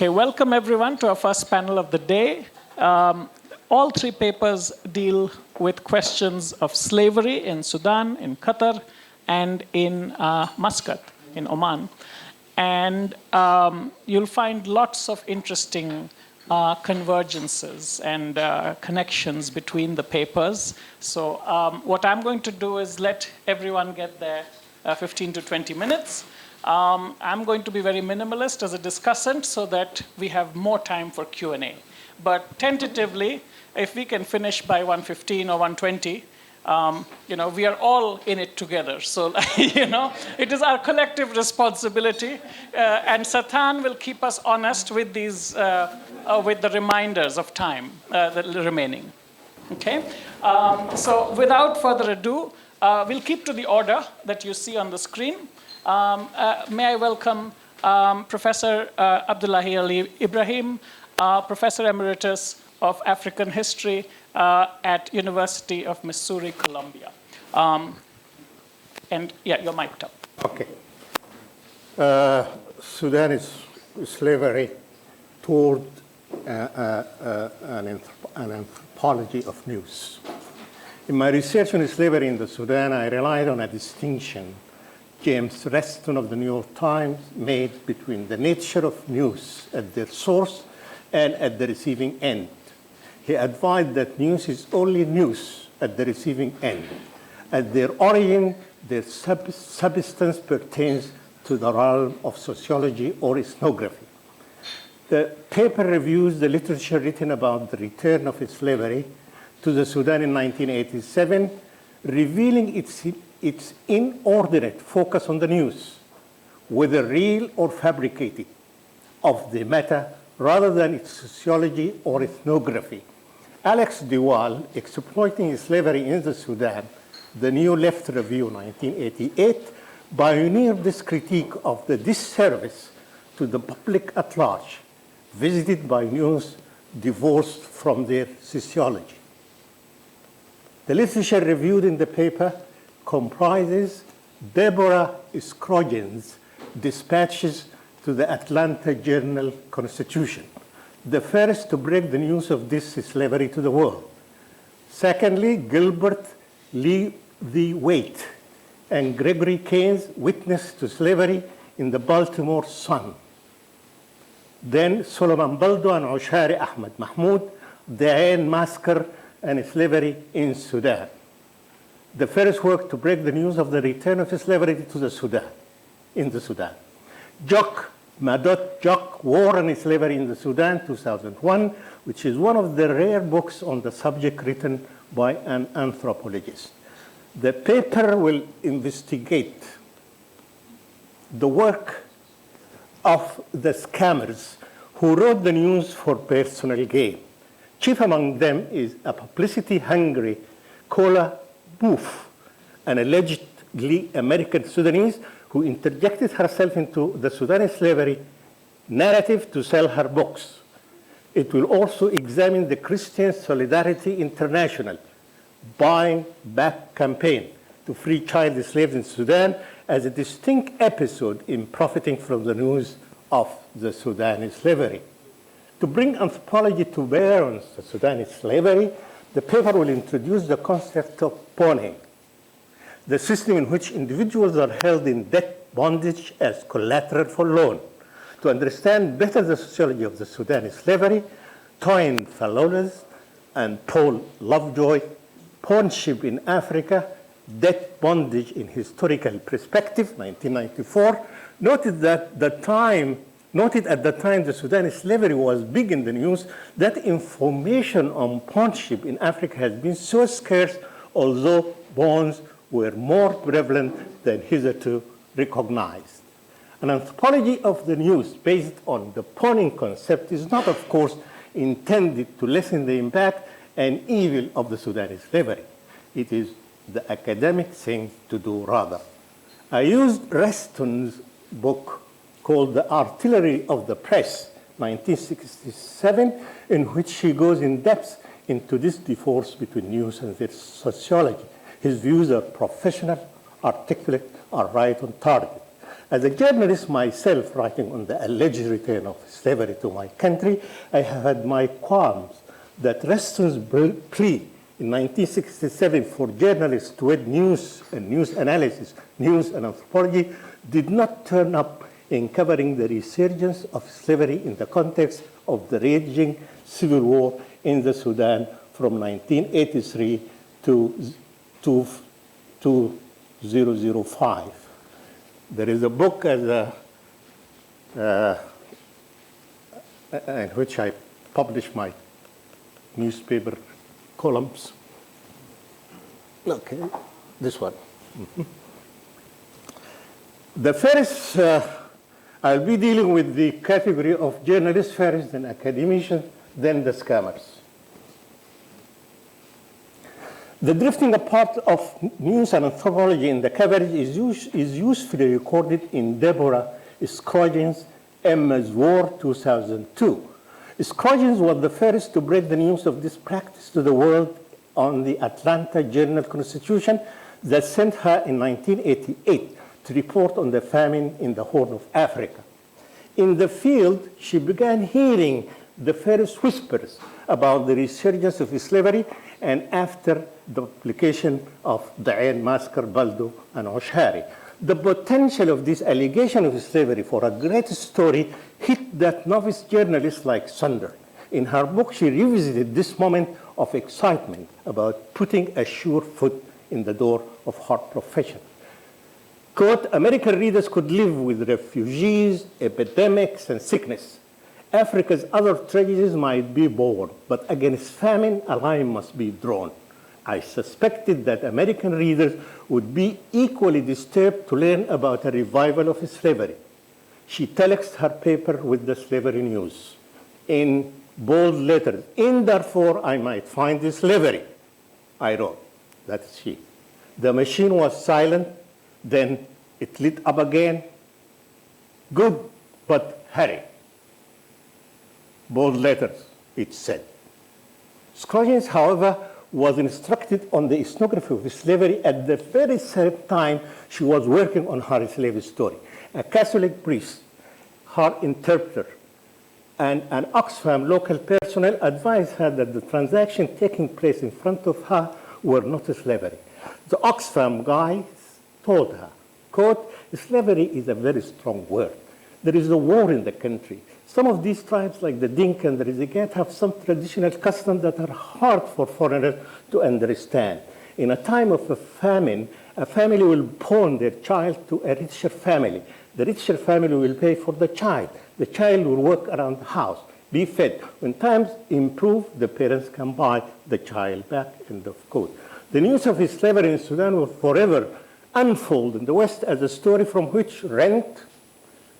Okay, welcome everyone to our first panel of the day. All three papers deal with questions of slavery in Sudan, in Qatar, and in Muscat, in Oman. And you'll find lots of interesting convergences and connections between the papers. So what I'm going to do is let everyone get their 15 to 20 minutes. I'm going to be very minimalist as a discussant so that we have more time for Q&A. But tentatively, if we can finish by 1:15 or 1:20, we are all in it together. So, it is our collective responsibility. And Satan will keep us honest with these, with the reminders of time that remaining. Okay? So without further ado, we'll keep to the order that you see on the screen. May I welcome Professor Abdullahi Ali Ibrahim, Professor Emeritus of African History at University of Missouri, Columbia. And yeah, you're mic'd up. Okay. Sudan is slavery toward an anthropology of news. In my research on slavery in the Sudan, I relied on a distinction James Reston of the New York Times made between the nature of news at their source and at the receiving end. He advised that news is only news at the receiving end. At their origin, their substance pertains to the realm of sociology or ethnography. The paper reviews the literature written about the return of slavery to the Sudan in 1987, revealing its inordinate focus on the news, whether real or fabricated, of the matter rather than its sociology or ethnography. Alex DeWaal, Exploiting Slavery in the Sudan, the New Left Review, 1988, pioneered this critique of the disservice to the public at large, visited by news divorced from their sociology. The literature reviewed in the paper comprises Debora Scoggin's dispatches to the Atlanta Journal-Constitution, the first to break the news of this slavery to the world. Secondly, Gilbert, Lewthwaite, and Gregory Kane's Witness to Slavery in the Baltimore Sun. Then Suliman, Baldo, and Ushari, Ahmed, Mahmud, the Ain Massacre and Slavery in Sudan. The first work to break the news of the return of slavery to the Sudan, in the Sudan. Jok Madut, Jok, War and Slavery in the Sudan, 2001, which is one of the rare books on the subject written by an anthropologist. The paper will investigate the work of the scammers who wrote the news for personal gain. Chief among them is a publicity-hungry Kola Boof, an allegedly American Sudanese who interjected herself into the Sudanese slavery narrative to sell her books. It will also examine the Christian Solidarity International buying back campaign to free child slaves in Sudan as a distinct episode in profiting from the news of the Sudanese slavery. To bring anthropology to bear on the Sudanese slavery, the paper will introduce the concept of pawning, the system in which individuals are held in debt bondage as collateral for loan. To understand better the sociology of the Sudanese slavery, Toyin Falolas and Paul Lovejoy, Pawnship in Africa, Debt Bondage in Historical Perspective, 1994, noted at the time the Sudanese slavery was big in the news, that information on pawnship in Africa has been so scarce, although bonds were more prevalent than hitherto recognized. An anthropology of the news based on the pawning concept is not, of course, intended to lessen the impact and evil of the Sudanese slavery. It is the academic thing to do rather. I used Reston's book called The Artillery of the Press, 1967, in which he goes in depth into this divorce between news and their sociology. His views are professional, articulate, are right on target. As a journalist myself, writing on the alleged return of slavery to my country, I have had my qualms that Reston's plea in 1967 for journalists to add news and news analysis, news and anthropology, did not turn up in covering the resurgence of slavery in the context of the raging civil war in the Sudan from 1983 to 2005. There is a book in which I publish my newspaper columns. Okay, this one. The first, I'll be dealing with the category of journalists first, then academicians, then the scammers. The drifting apart of news and anthropology in the coverage is usefully recorded in Debora Scoggin's Emma's War 2002. Scroggins was the first to break the news of this practice to the world on the Atlanta Journal-Constitution that sent her in 1988 to report on the famine in the Horn of Africa. In the field, she began hearing the first whispers about the resurgence of slavery, and after the publication of the Ain massacre, Baldo and Ushari. The potential of this allegation of slavery for a great story hit that novice journalist like thunder. In her book, she revisited this moment of excitement about putting a sure foot in the door of her profession. Quote, American readers could live with refugees, epidemics, and sickness. Africa's other tragedies might be born, but against famine, a line must be drawn. I suspected that American readers would be equally disturbed to learn about a revival of slavery. She telexed her paper with the slavery news in bold letters. In Darfur, I might find the slavery. I wrote, that's she. The machine was silent, then it lit up again. Good, but hurry. Bold letters, it said. Scoggins, however, was instructed on the ethnography of slavery at the very same time she was working on her slave story. A Catholic priest, her interpreter, and an Oxfam local personnel advised her that the transactions taking place in front of her were not slavery. The Oxfam guys told her, quote, slavery is a very strong word. There is a war in the country. Some of these tribes, like the Dinka and the Rizigat, have some traditional customs that are hard for foreigners to understand. In a time of a famine, a family will pawn their child to a richer family. The richer family will pay for the child. The child will work around the house, be fed. When times improve, the parents can buy the child back, end of quote. The news of slavery in Sudan will forever unfold in the West as a story from which rent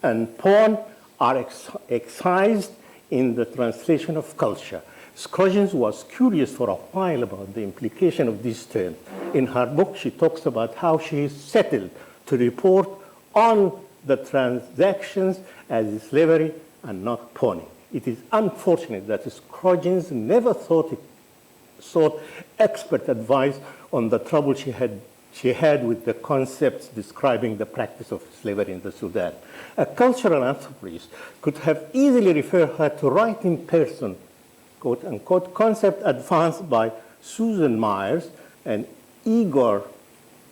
and pawn are excised in the translation of culture. Scoggins was curious for a while about the implication of these terms. In her book, she talks about how she is settled to report on the transactions as slavery and not pawning. It is unfortunate that Scoggins never sought expert advice on the trouble she had with the concepts describing the practice of slavery in the Sudan. A cultural anthropologist could have easily referred her to writing person, quote unquote, concept advanced by Susan Myers and Igor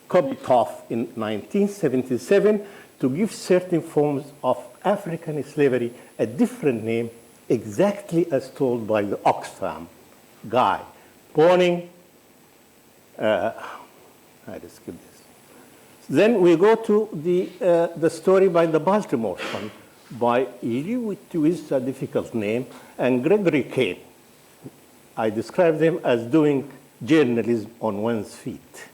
Kristoff in 1977 to give certain forms of African slavery a different name, exactly as told by the Oxfam guy. Pawning, I just skip this. Then we go to the story by the Baltimore Sun by Lewthwaite, a difficult name, and Gregory Kane. I describe them as doing journalism on one's feet.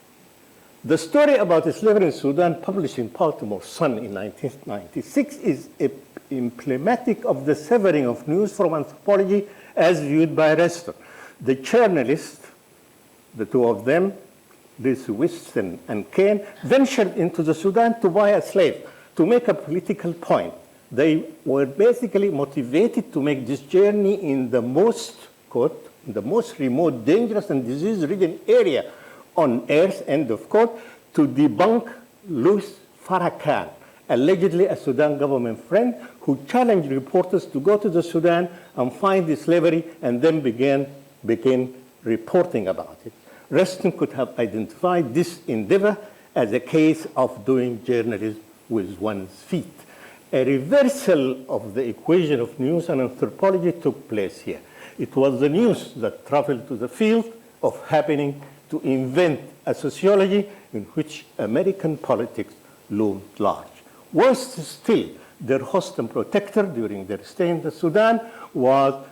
The story about slavery in Sudan, published in Baltimore Sun in 1996, is emblematic of the severing of news from anthropology as viewed by Reston. The journalists, the two of them, Lewthwaite and Kane, ventured into the Sudan to buy a slave, to make a political point. They were basically motivated to make this journey in the most, quote, the most remote, dangerous, and disease-ridden area on earth, end of quote, to debunk Louis Farrakhan, allegedly a Sudan government friend who challenged reporters to go to the Sudan and find the slavery and then begin reporting about it. Reston could have identified this endeavor as a case of doing journalism with one's feet. A reversal of the equation of news and anthropology took place here. It was the news that traveled to the field of happening to invent a sociology in which American politics loomed large. Worse still, their host and protector during their stay in the Sudan was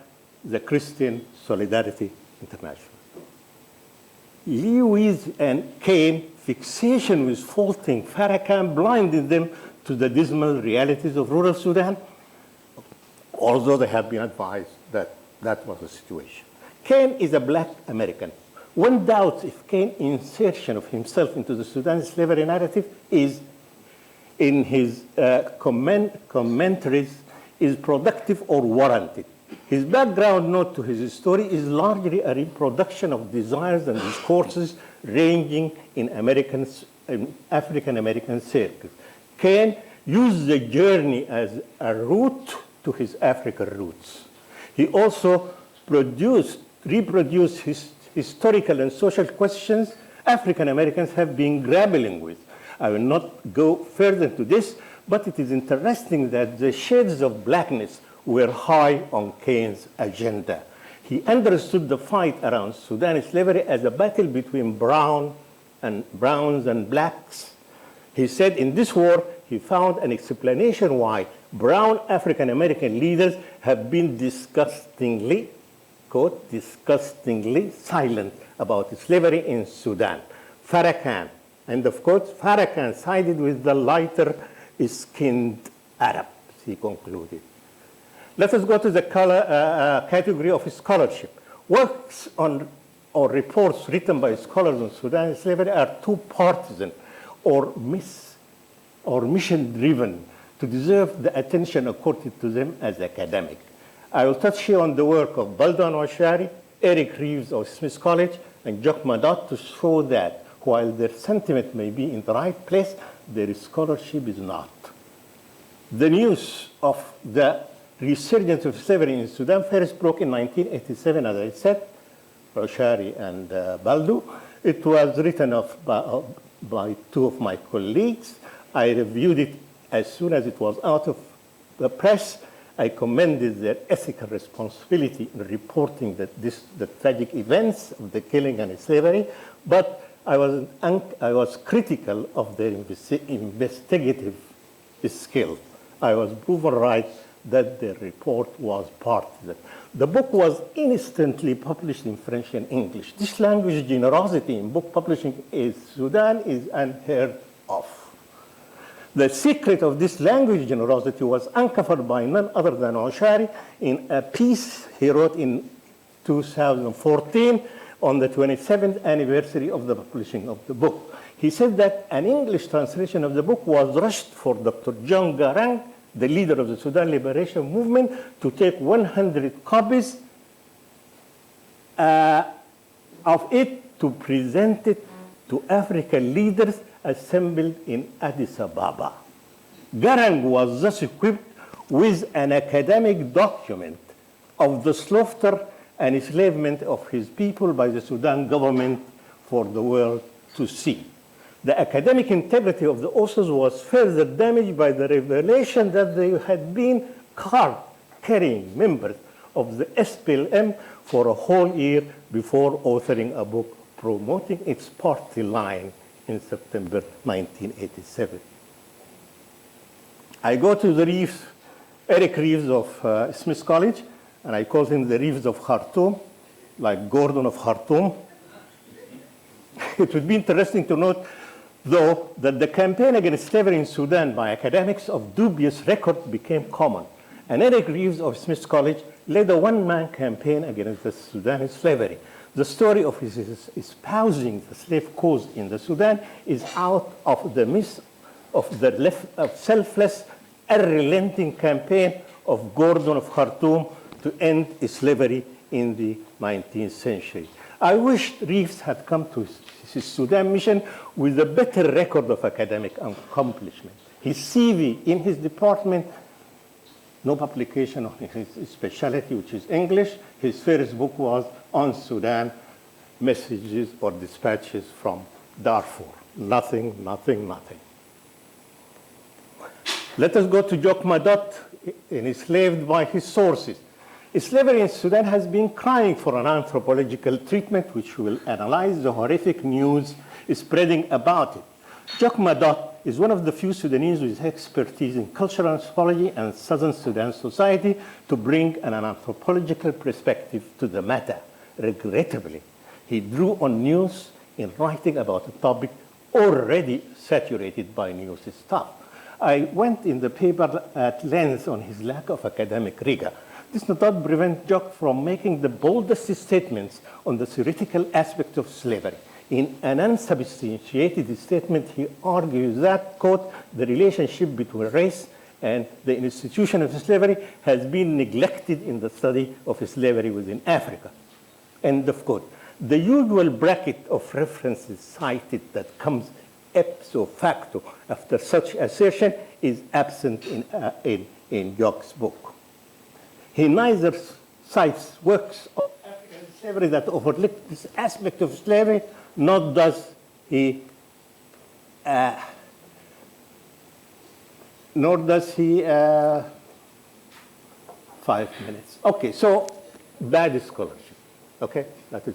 the Christian Solidarity International. Lewis and Kane fixation with faulting Farrakhan blinded them to the dismal realities of rural Sudan, although they have been advised that that was the situation. Kane is a black American. One doubts if Kane's insertion of himself into the Sudan slavery narrative is, in his commentaries, is productive or warranted. His background note to his story is largely a reproduction of desires and discourses ranging in African-American circles. Kane used the journey as a route to his African roots. He also reproduced historical and social questions African-Americans have been grappling with. I will not go further into this, but it is interesting that the shades of blackness were high on Kane's agenda. He understood the fight around Sudan slavery as a battle between browns and blacks. He said in this war, he found an explanation why brown African-American leaders have been disgustingly, quote, disgustingly silent about slavery in Sudan. Farrakhan, and of course, Farrakhan sided with the lighter-skinned Arabs, he concluded. Let us go to the category of scholarship. Works on or reports written by scholars on Sudan slavery are too partisan or mission-driven to deserve the attention accorded to them as academic. I will touch here on the work of Baldo and Ushari, Eric Reeves of Smith College, and Jok Madut to show that while their sentiment may be in the right place, their scholarship is not. The news of the resurgence of slavery in Sudan first broke in 1987, as I said, Ushari and Baldo. It was written by two of my colleagues. I reviewed it as soon as it was out of the press. I commended their ethical responsibility in reporting the tragic events of the killing and slavery, but I was critical of their investigative skill. I was proven right that the report was partisan. The book was instantly published in French and English. This language generosity in book publishing in Sudan is unheard of. The secret of this language generosity was uncovered by none other than Ushari in a piece he wrote in 2014 on the 27th anniversary of the publishing of the book. He said that an English translation of the book was rushed for Dr. John Garang, the leader of the Sudan Liberation Movement, to take 100 copies of it to present it to African leaders assembled in Addis Ababa. Garang was thus equipped with an academic document of the slaughter and enslavement of his people by the Sudan government for the world to see. The academic integrity of the authors was further damaged by the revelation that they had been card-carrying members of the SPLM for a whole year before authoring a book promoting its party line in September 1987. I go to the Reeves, Eric Reeves of Smith College, and I call him the Reeves of Khartoum, like Gordon of Khartoum. It would be interesting to note, though, that the campaign against slavery in Sudan by academics of dubious record became common. And Eric Reeves of Smith College led a one-man campaign against the Sudanese slavery. The story of his espousing the slave cause in the Sudan is out of the midst of the selfless, unrelenting campaign of Gordon of Khartoum to end slavery in the 19th century. I wish Reeves had come to his Sudan mission with a better record of academic accomplishment. His CV in his department, no publication on his specialty, which is English. His first book was on Sudan, Messages or Dispatches from Darfur. Nothing, nothing, nothing. Let us go to Jok Madut, enslaved by his sources. Slavery in Sudan has been crying for an anthropological treatment which will analyze the horrific news spreading about it. Jok Madut is one of the few Sudanese with expertise in cultural anthropology and Southern Sudan society to bring an anthropological perspective to the matter. Regrettably, he drew on news in writing about a topic already saturated by news stuff. I went in the paper at length on his lack of academic rigor. This does not prevent Jok from making the boldest statements on the theoretical aspect of slavery. In an unsubstantiated statement, he argues that, quote, the relationship between race and the institution of slavery has been neglected in the study of slavery within Africa, end of quote. The usual bracket of references cited that comes ipso facto after such assertion is absent in Jok's book. He neither cites works of African slavery that overlook this aspect of slavery, nor does he 5 minutes. Okay, so bad scholarship. Okay, that is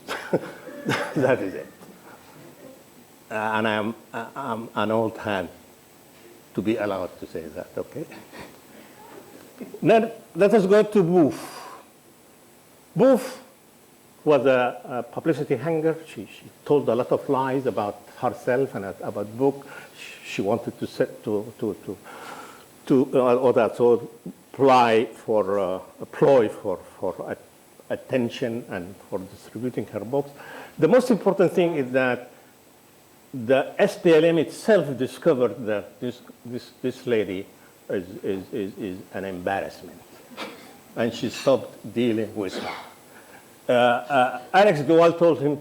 that is it. And I'm an old hand to be allowed to say that. Okay. Now let us go to Boof. Boof was a publicity-hungry. She told a lot of lies about herself and about book. She wanted to ploy for attention and for distributing her books. The most important thing is that the SPLM itself discovered that this lady is an embarrassment, and she stopped dealing with her. Alex Gowal told him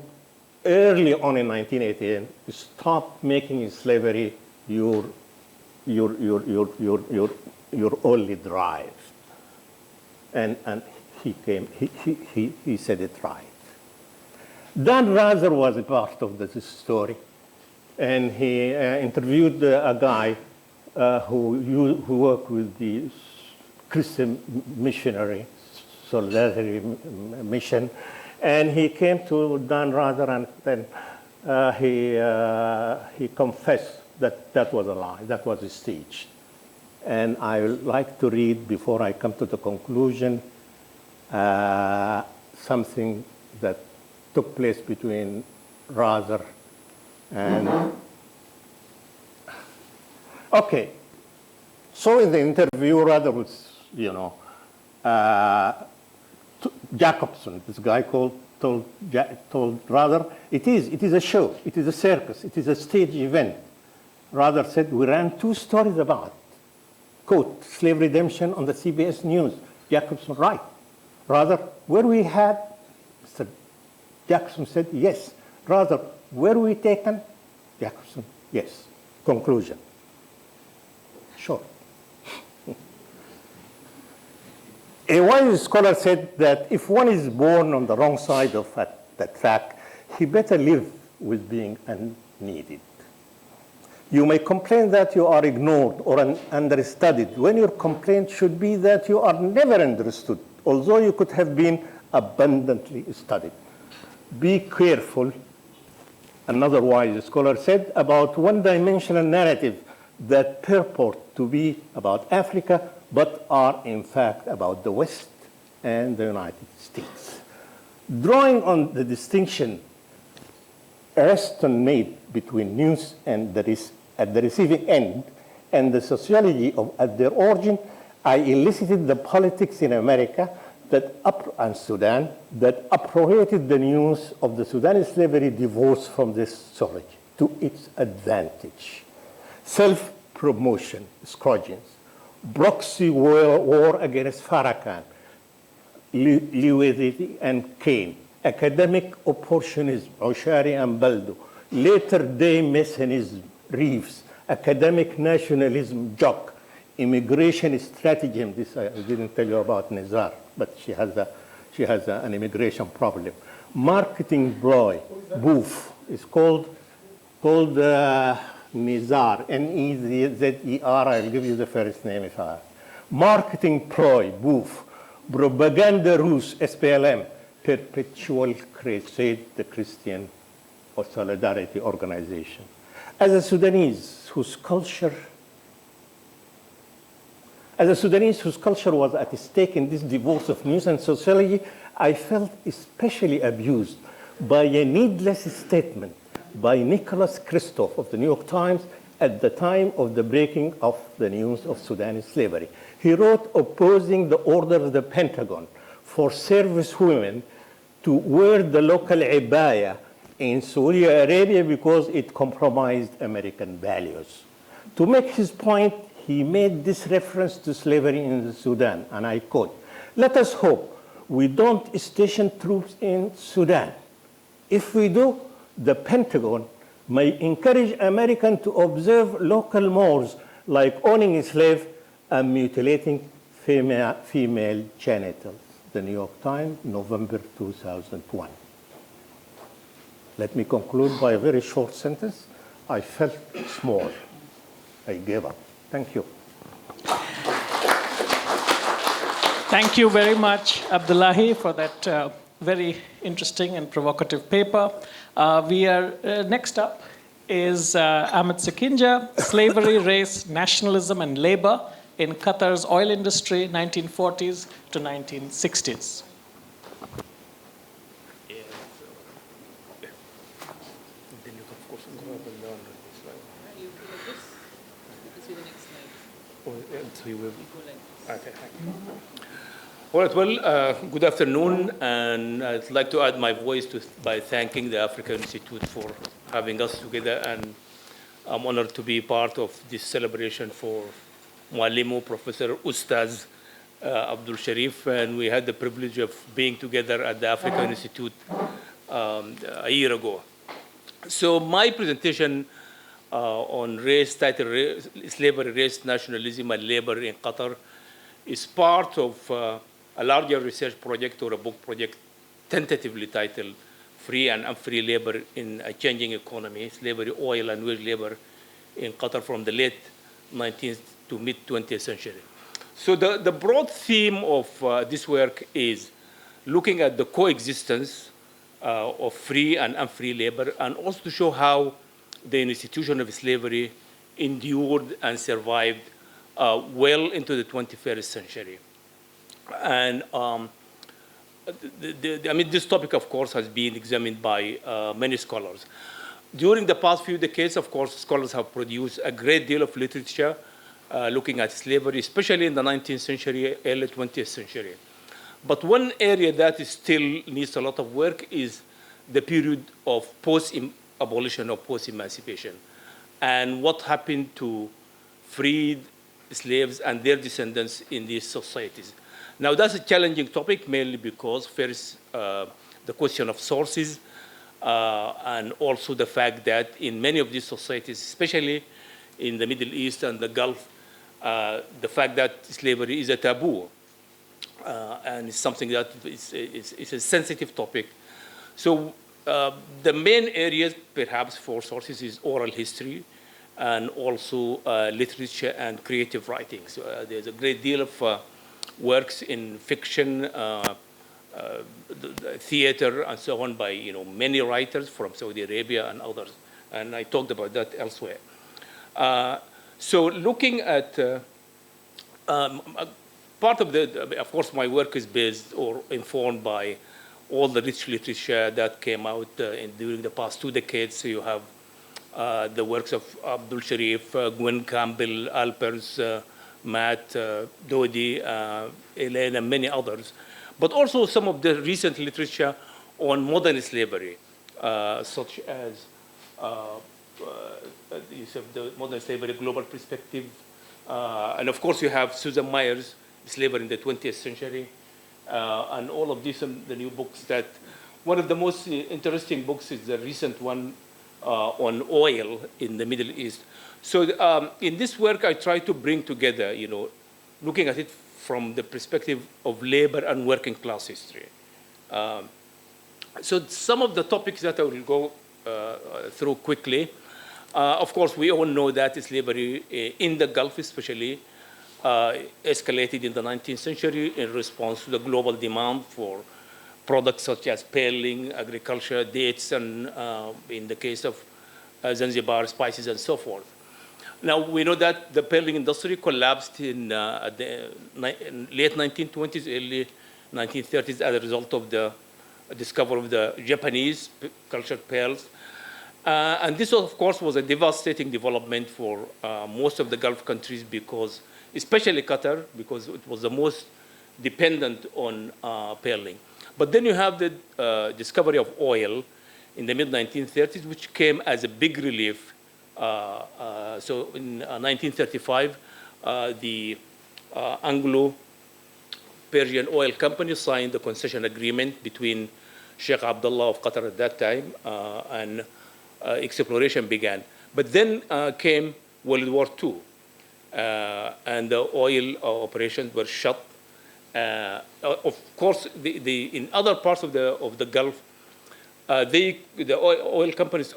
early on in 1988, stop making slavery your only drive. And he said it right. Dan Rather was a part of this story, and he interviewed a guy who worked with the Christian missionary solidarity mission, and he came to Dan Rather, and then he confessed that that was a lie, that was a stage. And I would like to read, before I come to the conclusion, something that took place between Rather and... Okay, so in the interview, Rather was, Jacobson, this guy told Rather, it is a show, it is a circus, it is a stage event. Rather said, we ran 2 stories about it. Quote, slave redemption on the CBS News. Jacobson, right. Rather, where we had, Mr. Jacobson said, yes. Rather, were we taken? Jacobson, yes. Conclusion. Sure. A wise scholar said that if one is born on the wrong side of the track, he better live with being unneeded. You may complain that you are ignored or understudied, when your complaint should be that you are never understood, although you could have been abundantly studied. Be careful, another wise scholar said, about one-dimensional narrative that purport to be about Africa, but are in fact about the West and the United States. Drawing on the distinction Reston made between news and at the receiving end and the sociology at their origin, I elicited the politics in America and Sudan that appropriated the news of the Sudanese slavery divorce from this sociology to its advantage. Self-promotion, Scoggins, proxy war against Farrakhan, Lewthwaite and Kane, academic opportunism, Ushari and Baldo, later-day messianism, Reeves, academic nationalism, Jok, immigration stratagem. This I didn't tell you about Nizar, but she has an immigration problem. Marketing ploy, Boof, is called Nizar, N-E-Z-E-R. I'll give you the first name if I. Marketing ploy, Boof. Propaganda ruse, SPLM. Perpetual Crusade, the Christian or Solidarity Organization. As a Sudanese whose culture was at stake in this divorce of news and sociology, I felt especially abused by a needless statement by Nicholas Kristoff of the New York Times at the time of the breaking of the news of Sudanese slavery. He wrote opposing the order of the Pentagon for service women to wear the local abaya in Saudi Arabia because it compromised American values. To make his point, he made this reference to slavery in the Sudan, and I quote, "Let us hope we don't station troops in Sudan. If we do, the Pentagon may encourage Americans to observe local mores like owning a slave and mutilating female genitals." The New York Times, November 2001. Let me conclude by a very short sentence. I felt small. I gave up. Thank you. Thank you very much, Abdullahi, for that very interesting and provocative paper. Next up is Ahmed Sekinja, Slavery, Race, Nationalism, and Labor in Qatar's Oil Industry, 1940s to 1960s. All right, well, good afternoon, and I'd like to add my voice by thanking the African Institute for having us together, and I'm honored to be part of this celebration for Muallimu, Professor Ustaz Abdul Sharif, and we had the privilege of being together at the African Institute a year ago. So my presentation on race, titled Slavery, Race, Nationalism, and Labor in Qatar is part of a larger research project or a book project tentatively titled Free and Unfree Labor in a Changing Economy, Slavery, Oil, and Wage Labor in Qatar from the late 19th to mid-20th century. So the broad theme of this work is looking at the coexistence of free and unfree labor, and also to show how the institution of slavery endured and survived well into the 21st century. And I mean, this topic, of course, has been examined by many scholars. During the past few decades, of course, scholars have produced a great deal of literature looking at slavery, especially in the 19th century, early 20th century. But one area that still needs a lot of work is the period of post-abolition or post-emancipation, and what happened to freed slaves and their descendants in these societies. Now, that's a challenging topic, mainly because first, the question of sources, and also the fact that in many of these societies, especially in the Middle East and the Gulf, the fact that slavery is a taboo, and it's something that is a sensitive topic. So the main areas, perhaps, for sources is oral history, and also literature and creative writing. So there's a great deal of works in fiction, theater, and so on by many writers from Saudi Arabia and others. And I talked about that elsewhere. So looking at part of of course, my work is based or informed by all the rich literature that came out during the past 2 decades. So you have the works of Abdul Sharif, Gwen Campbell, Alpers, Matt, Dodi, Elaine, and many others. But also some of the recent literature on modern slavery, such as the Modern Slavery Global Perspective. And of course, you have Susan Myers, Slavery in the 20th Century, and all of these, the new books that, one of the most interesting books is the recent one on oil in the Middle East. So in this work, I try to bring together, looking at it from the perspective of labor and working class history. So some of the topics that I will go through quickly. Of course, we all know that slavery in the Gulf especially escalated in the 19th century in response to the global demand for products such as pearling, agriculture, dates, and in the case of Zanzibar, spices, and so forth. Now, we know that the pearling industry collapsed in the late 1920s, early 1930s as a result of the discovery of the Japanese cultured pearls. And this, of course, was a devastating development for most of the Gulf countries because, especially Qatar, because it was the most dependent on pearling. But then you have the discovery of oil in the mid-1930s, which came as a big relief. So in 1935, the Anglo-Persian Oil Company signed the concession agreement between Sheikh Abdullah of Qatar at that time, and exploration began. But then came World War II, and the oil operations were shut. Of course, in other parts of the Gulf, the oil companies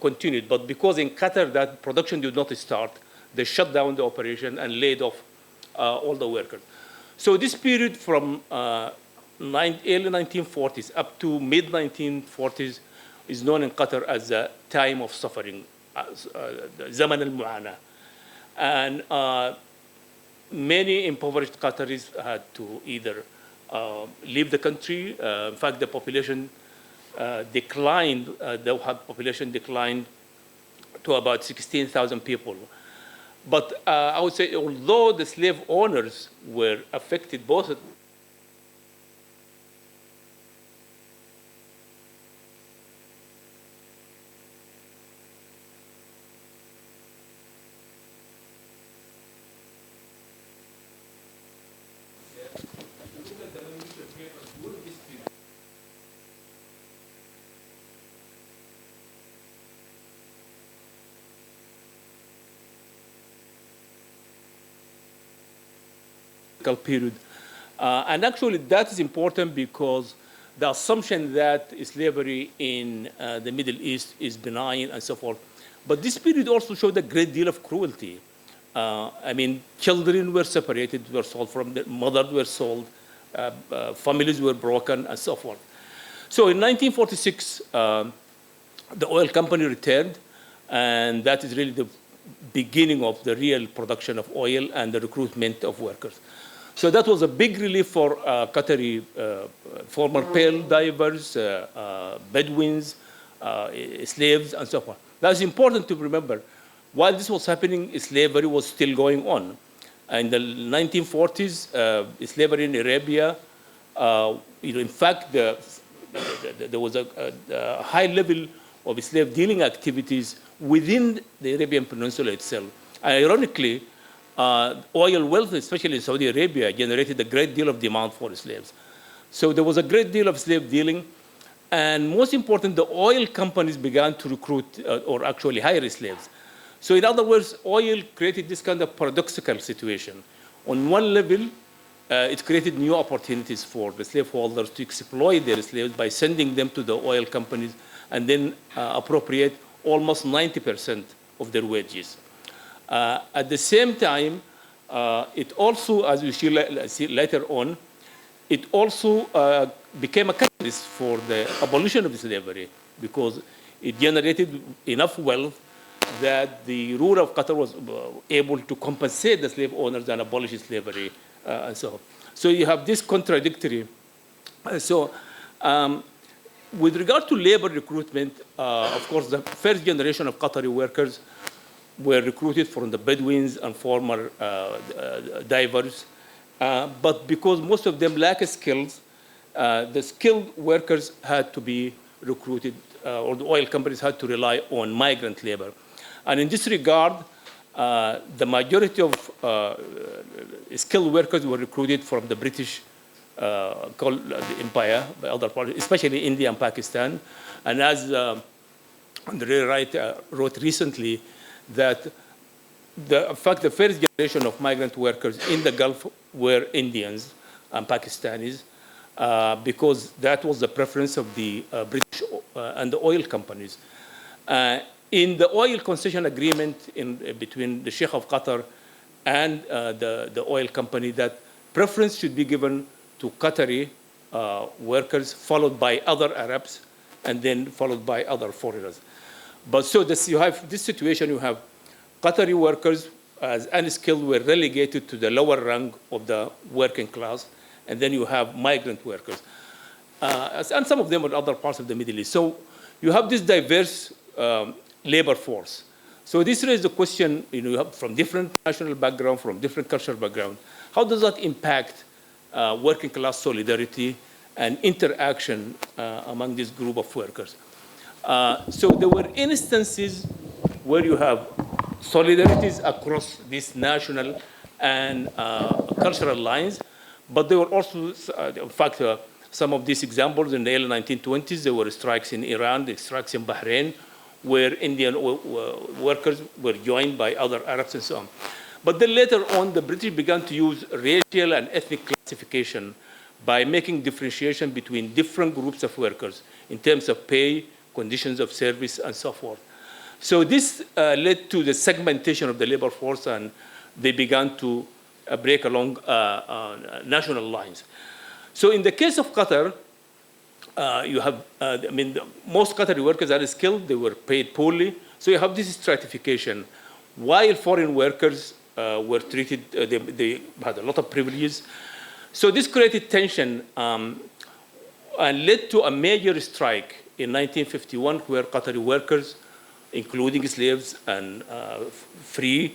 continued, but because in Qatar that production did not start, they shut down the operation and laid off all the workers. So this period from early 1940s up to mid-1940s is known in Qatar as the time of suffering, Zaman al-Mu'ana. And many impoverished Qataris had to either leave the country. In fact, the population declined, the population declined to about 16,000 people. But I would say, although the slave owners were affected both period. And actually that is important because the assumption that slavery in the Middle East is benign and so forth. But this period also showed a great deal of cruelty. I mean, children were separated, were sold from their mothers, were sold, families were broken, and so forth. So in 1946, the oil company returned, and that is really the beginning of the real production of oil and the recruitment of workers. So that was a big relief for Qatari former pearl divers, Bedouins, slaves, and so forth. That's important to remember. While this was happening, slavery was still going on. In the 1940s, slavery in Arabia, in fact, there was a high level of slave dealing activities within the Arabian Peninsula itself. And ironically, oil wealth, especially in Saudi Arabia, generated a great deal of demand for slaves. So there was a great deal of slave dealing. And most important, the oil companies began to recruit or actually hire slaves. So in other words, oil created this kind of paradoxical situation. On one level, it created new opportunities for the slaveholders to exploit their slaves by sending them to the oil companies and then appropriate almost 90% of their wages. At the same time, it also, as we see later on, it also became a catalyst for the abolition of slavery because it generated enough wealth that the ruler of Qatar was able to compensate the slave owners and abolish slavery and so on. So you have this contradictory. With regard to labor recruitment, of course, the first generation of Qatari workers were recruited from the Bedouins and former divers. But because most of them lack skills, the skilled workers had to be recruited, or the oil companies had to rely on migrant labor. And in this regard, the majority of skilled workers were recruited from the British called the Empire by other parties, especially India and Pakistan. And as Andre Wright wrote recently that in fact, the first generation of migrant workers in the Gulf were Indians and Pakistanis, because that was the preference of the British and the oil companies. In the oil concession agreement between the Sheikh of Qatar and the oil company, that preference should be given to Qatari workers, followed by other Arabs, and then followed by other foreigners. But so you have this situation, you have Qatari workers as unskilled were relegated to the lower rank of the working class, and then you have migrant workers. And some of them are other parts of the Middle East. So you have this diverse labor force. So this raises the question, you have from different national background, from different cultural background, how does that impact working class solidarity and interaction among this group of workers? So there were instances where you have solidarities across these national and cultural lines, but there were also, in fact, some of these examples in the early 1920s, there were strikes in Iran, the strikes in Bahrain, where Indian workers were joined by other Arabs and so on. But then later on, the British began to use racial and ethnic classification by making differentiation between different groups of workers in terms of pay, conditions of service, and so forth. So this led to the segmentation of the labor force, and they began to break along national lines. So in the case of Qatar, you have, most Qatari workers are skilled, they were paid poorly. So you have this stratification. While foreign workers were treated, they had a lot of privileges. So this created tension and led to a major strike in 1951, where Qatari workers, including slaves and free,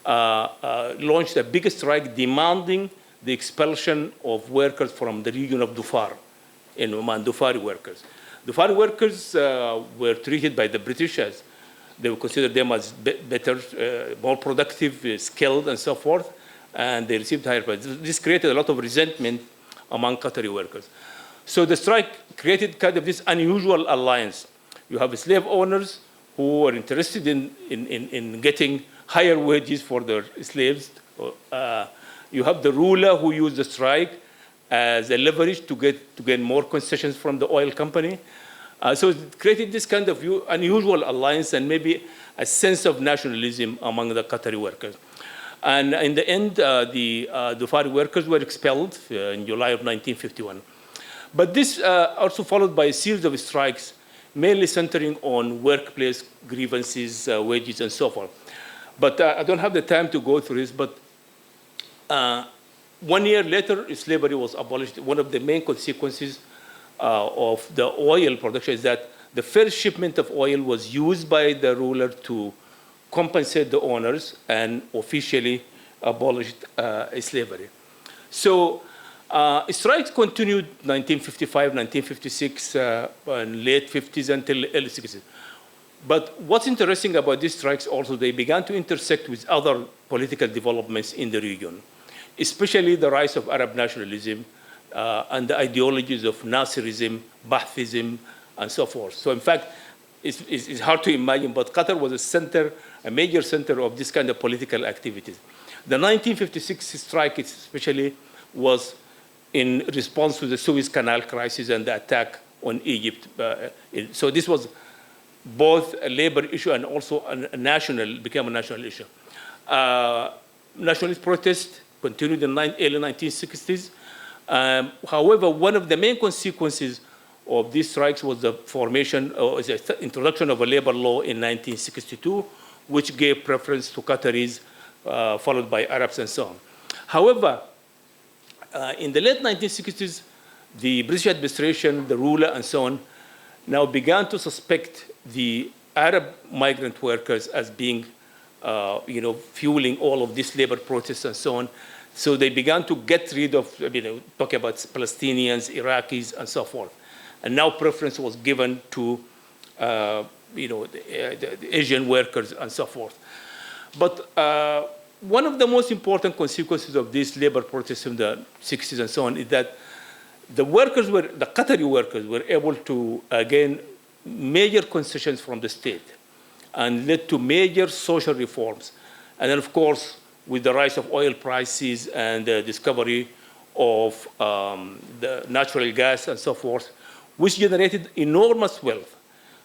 launched a big strike demanding the expulsion of workers from the region of Dhofar in Oman, Dhofari workers. Dhofari workers were treated by the British as they would consider them as better, more productive, skilled, and so forth, and they received higher pay. This created a lot of resentment among Qatari workers. So the strike created kind of this unusual alliance. You have slave owners who are interested in getting higher wages for their slaves. You have the ruler who used the strike as a leverage to gain more concessions from the oil company. So it created this kind of unusual alliance and maybe a sense of nationalism among the Qatari workers. And in the end, the Dhofari workers were expelled in July of 1951. But this also followed by a series of strikes, mainly centering on workplace grievances, wages, and so forth. But I don't have the time to go through this, but 1 year later, slavery was abolished. One of the main consequences of the oil production is that the first shipment of oil was used by the ruler to compensate the owners and officially abolished slavery. So strikes continued 1955, 1956, and late 50s until early 60s. But what's interesting about these strikes also, they began to intersect with other political developments in the region, especially the rise of Arab nationalism and the ideologies of Nasirism, Baathism, and so forth. So in fact, it's hard to imagine, but Qatar was a major center of this kind of political activities. The 1956 strike especially was in response to the Suez Canal crisis and the attack on Egypt. So this was both a labor issue and also became a national issue. Nationalist protests continued in the early 1960s. However, one of the main consequences of these strikes was the formation or the introduction of a labor law in 1962, which gave preference to Qataris, followed by Arabs and so on. However, in the late 1960s, the British administration, the ruler, and so on, now began to suspect the Arab migrant workers as being, fueling all of these labor protests and so on. So they began to get rid of, talk about Palestinians, Iraqis, and so forth. And now preference was given to, the Asian workers and so forth. But one of the most important consequences of these labor protests in the 60s and so on is that the Qatari workers were able to again major concessions from the state and led to major social reforms. And then, of course, with the rise of oil prices and the discovery of the natural gas and so forth, which generated enormous wealth.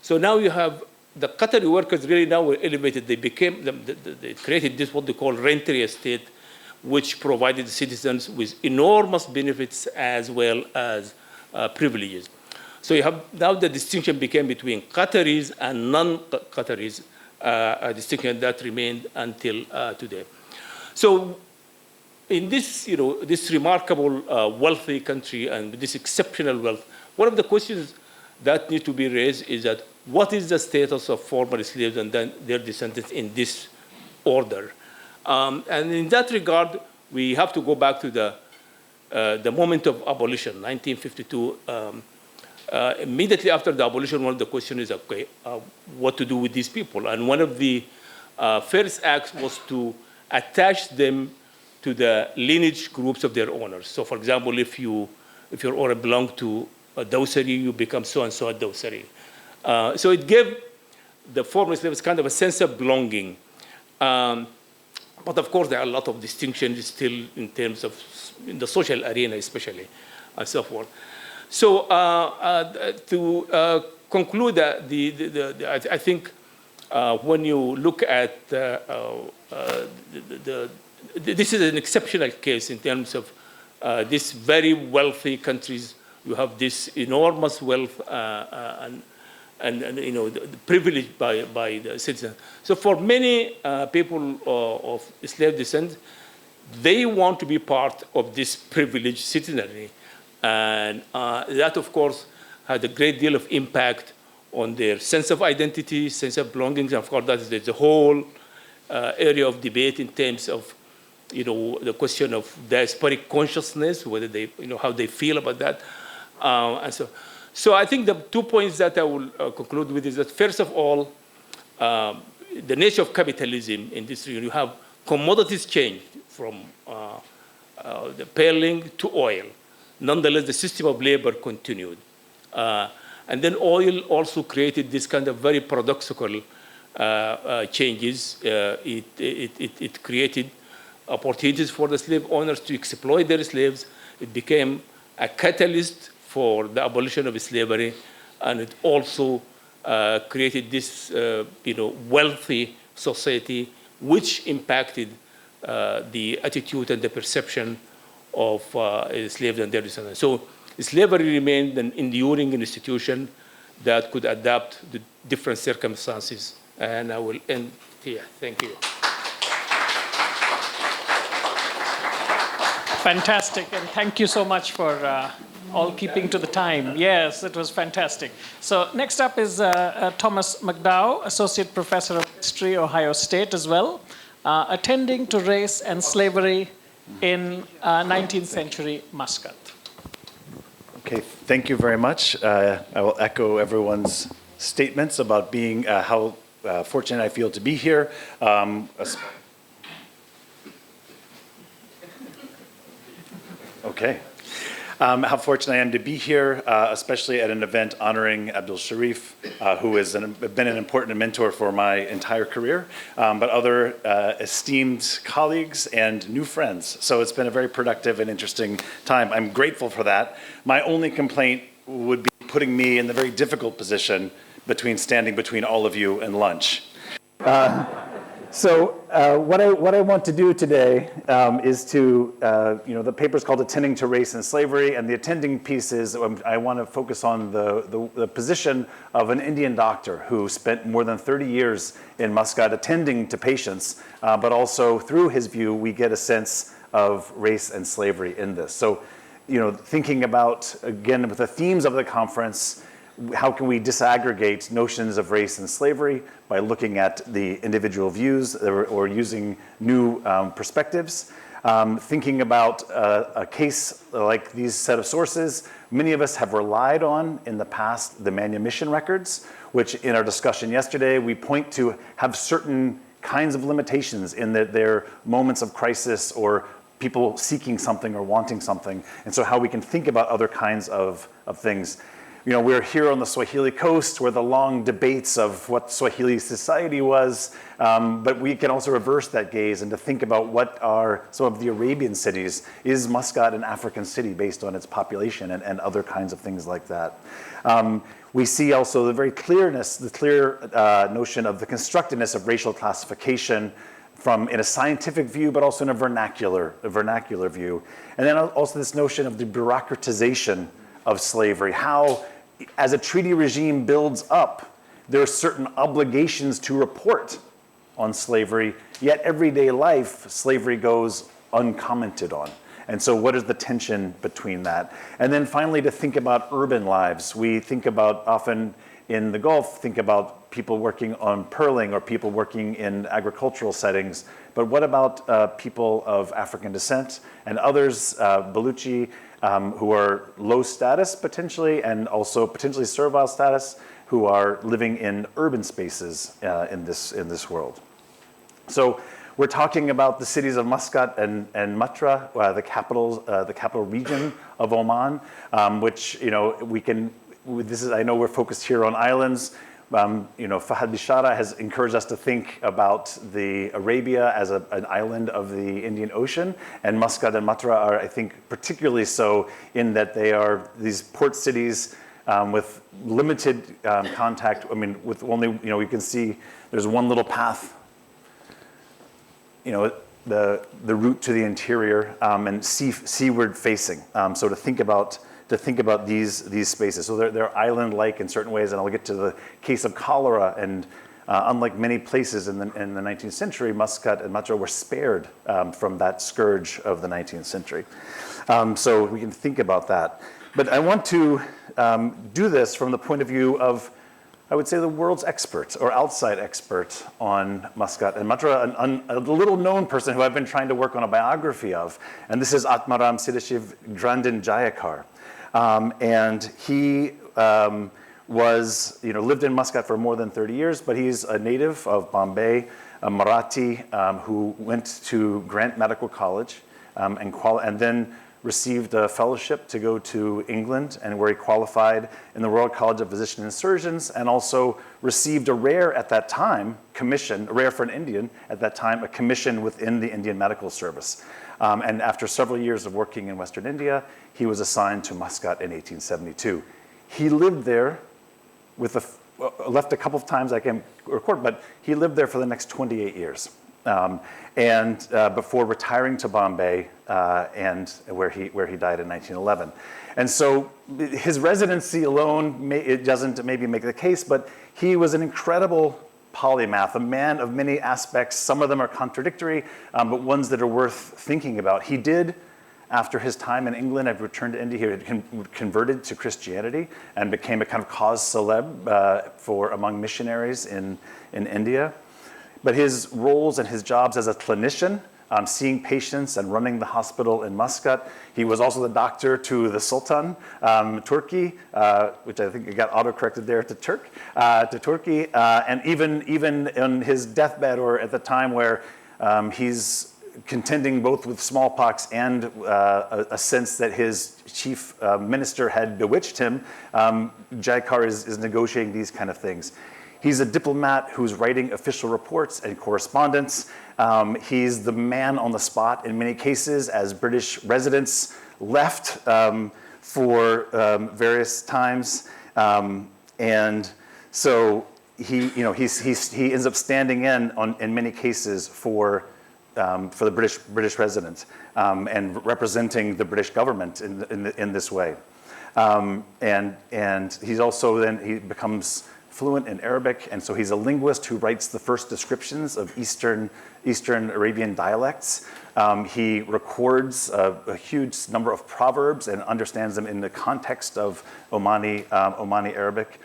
So now you have the Qatari workers really now were elevated. They became, they created this what they call rentier estate, which provided citizens with enormous benefits as well as privileges. So you have now the distinction became between Qataris and non-Qataris, a distinction that remained until today. So in this, this remarkable wealthy country and this exceptional wealth, one of the questions that need to be raised is that what is the status of former slaves and then their descendants in this order? And in that regard, we have to go back to the moment of abolition, 1952. Immediately after the abolition, one of the questions is, okay, what to do with these people? And one of the first acts was to attach them to the lineage groups of their owners. So, for example, if your owner belonged to a dowsary, you become so-and-so a dowsary. So it gave the former slaves kind of a sense of belonging. But of course, there are a lot of distinctions still in terms of in the social arena, especially, and so forth. So to conclude, I think when you look at this is an exceptional case in terms of these very wealthy countries. You have this enormous wealth and the privilege by the citizens. So for many people of slave descent, they want to be part of this privileged citizenry. And that, of course, had a great deal of impact on their sense of identity, sense of belonging. And of course, there's a whole area of debate in terms of, the question of diasporic consciousness, whether they, how they feel about that. And so I think the 2 points that I will conclude with is that, first of all, the nature of capitalism in this region, you have commodities change from the pearling to oil. Nonetheless, the system of labor continued. And then oil also created this kind of very paradoxical changes. It created opportunities for the slave owners to exploit their slaves. It became a catalyst for the abolition of slavery, and it also created this, wealthy society, which impacted the attitude and the perception of slaves and their descendants. So slavery remained an enduring institution that could adapt to different circumstances. And I will end here. Thank you. Fantastic, and thank you so much for all keeping to the time. Yes, it was fantastic. So next up is Thomas McDowell, Associate Professor of History, Ohio State as well, attending to race and slavery in 19th century Muscat. Okay, thank you very much. I will echo everyone's statements about being how fortunate I feel to be here. Okay. How fortunate I am to be here, especially at an event honoring Abdul Sharif, who has been an important mentor for my entire career, but other esteemed colleagues and new friends. So it's been a very productive and interesting time. I'm grateful for that. My only complaint would be putting me in the very difficult position standing between all of you and lunch. So what I want to do today is to, the paper's called Attending to Race and Slavery, and the attending piece is I want to focus on the position of an Indian doctor who spent more than 30 years in Muscat attending to patients, but also through his view, we get a sense of race and slavery in this. So, thinking about, again, with the themes of the conference, how can we disaggregate notions of race and slavery by looking at the individual views or using new perspectives? Thinking about a case like these set of sources, many of us have relied on in the past the manumission records, which in our discussion yesterday, we point to have certain kinds of limitations in that they're moments of crisis or people seeking something or wanting something. And so how we can think about other kinds of things. we're here on the Swahili coast where the long debates of what Swahili society was, but we can also reverse that gaze and to think about what are some of the Arabian cities. Is Muscat an African city based on its population and other kinds of things like that? We see also the clear notion of the constructedness of racial classification in a scientific view, but also in a vernacular view. And then also this notion of the bureaucratization of slavery, how as a treaty regime builds up, there are certain obligations to report on slavery, yet everyday life, slavery goes uncommented on. And so what is the tension between that? And then finally, to think about urban lives. We think about often in the Gulf, think about people working on pearling or people working in agricultural settings. But what about people of African descent and others, Baluchi, who are low status potentially and also potentially servile status, who are living in urban spaces in this world? So we're talking about the cities of Muscat and Matra, the capital region of Oman, which I know we're focused here on islands. Fahad Bishara has encouraged us to think about the Arabia as an island of the Indian Ocean, and Muscat and Matra are, I think, particularly so in that they are these port cities with limited contact. With only, you can see there's one little path, the route to the interior and seaward facing. So to think about these spaces. So they're island-like in certain ways, and I'll get to the case of cholera. And unlike many places in the 19th century, Muscat and Matra were spared from that scourge of the 19th century. So we can think about that. But I want to do this from the point of view of, I would say, the world's expert or outside expert on Muscat and Matra, a little-known person who I've been trying to work on a biography of, and this is Atmaram Sidashiv Grandin Jayakar. And he lived in Muscat for more than 30 years, but he's a native of Bombay, a Marathi who went to Grant Medical College and then received a fellowship to go to England, and where he qualified in the Royal College of Physicians and Surgeons, and also received a rare for an Indian at that time, a commission within the Indian Medical Service. And after several years of working in Western India, he was assigned to Muscat in 1872. He lived there left a couple of times I can record, but he lived there for the next 28 years. And before retiring to Bombay, and where he died in 1911. And so his residency alone, it doesn't maybe make the case, but he was an incredible polymath, a man of many aspects. Some of them are contradictory, but ones that are worth thinking about. He did, after his time in England, had returned to India, he had converted to Christianity and became a kind of cause célèbre among missionaries in India. But his roles and his jobs as a clinician, seeing patients and running the hospital in Muscat. He was also the doctor to the Sultan, Turkey, which I think got auto-corrected there to Turkey. And even on his deathbed, or at the time where he's contending both with smallpox and a sense that his chief minister had bewitched him, Jayakar is negotiating these kind of things. He's a diplomat who's writing official reports and correspondence. He's the man on the spot in many cases as British residents left for various times. And so he ends up standing in many cases for the British residents and representing the British government in this way. And he's also he becomes fluent in Arabic, and so he's a linguist who writes the first descriptions of Eastern Arabian dialects. He records a huge number of proverbs and understands them in the context of Omani Arabic.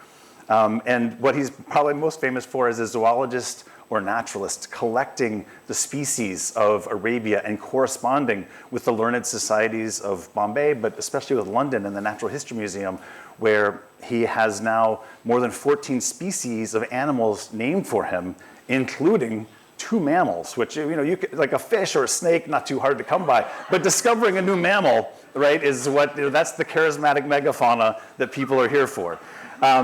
And what he's probably most famous for is a zoologist or naturalist collecting the species of Arabia and corresponding with the learned societies of Bombay, but especially with London and the Natural History Museum, where he has now more than 14 species of animals named for him, including two mammals, which, you could, like a fish or a snake, not too hard to come by. But discovering a new mammal, right, is what, that's the charismatic megafauna that people are here for.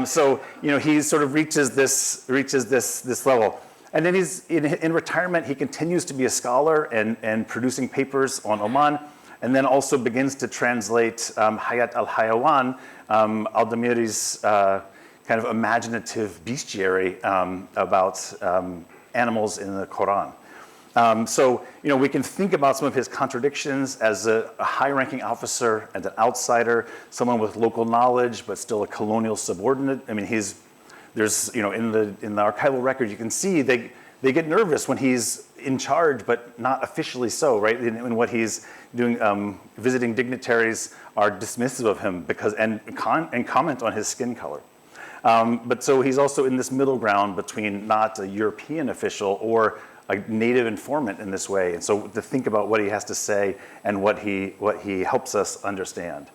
So, he sort of reaches this level. And then he's in retirement, he continues to be a scholar and producing papers on Oman, and then also begins to translate Hayat al-Hayawan, al-Damiri's kind of imaginative bestiary about animals in the Quran. So, we can think about some of his contradictions as a high-ranking officer and an outsider, someone with local knowledge, but still a colonial subordinate. I mean, there's, in the archival record, you can see they get nervous when he's in charge, but not officially so, right? In what he's doing, visiting dignitaries are dismissive of him and comment on his skin color. But so he's also in this middle ground between not a European official or a native informant in this way. And so to think about what he has to say and what he helps us understand.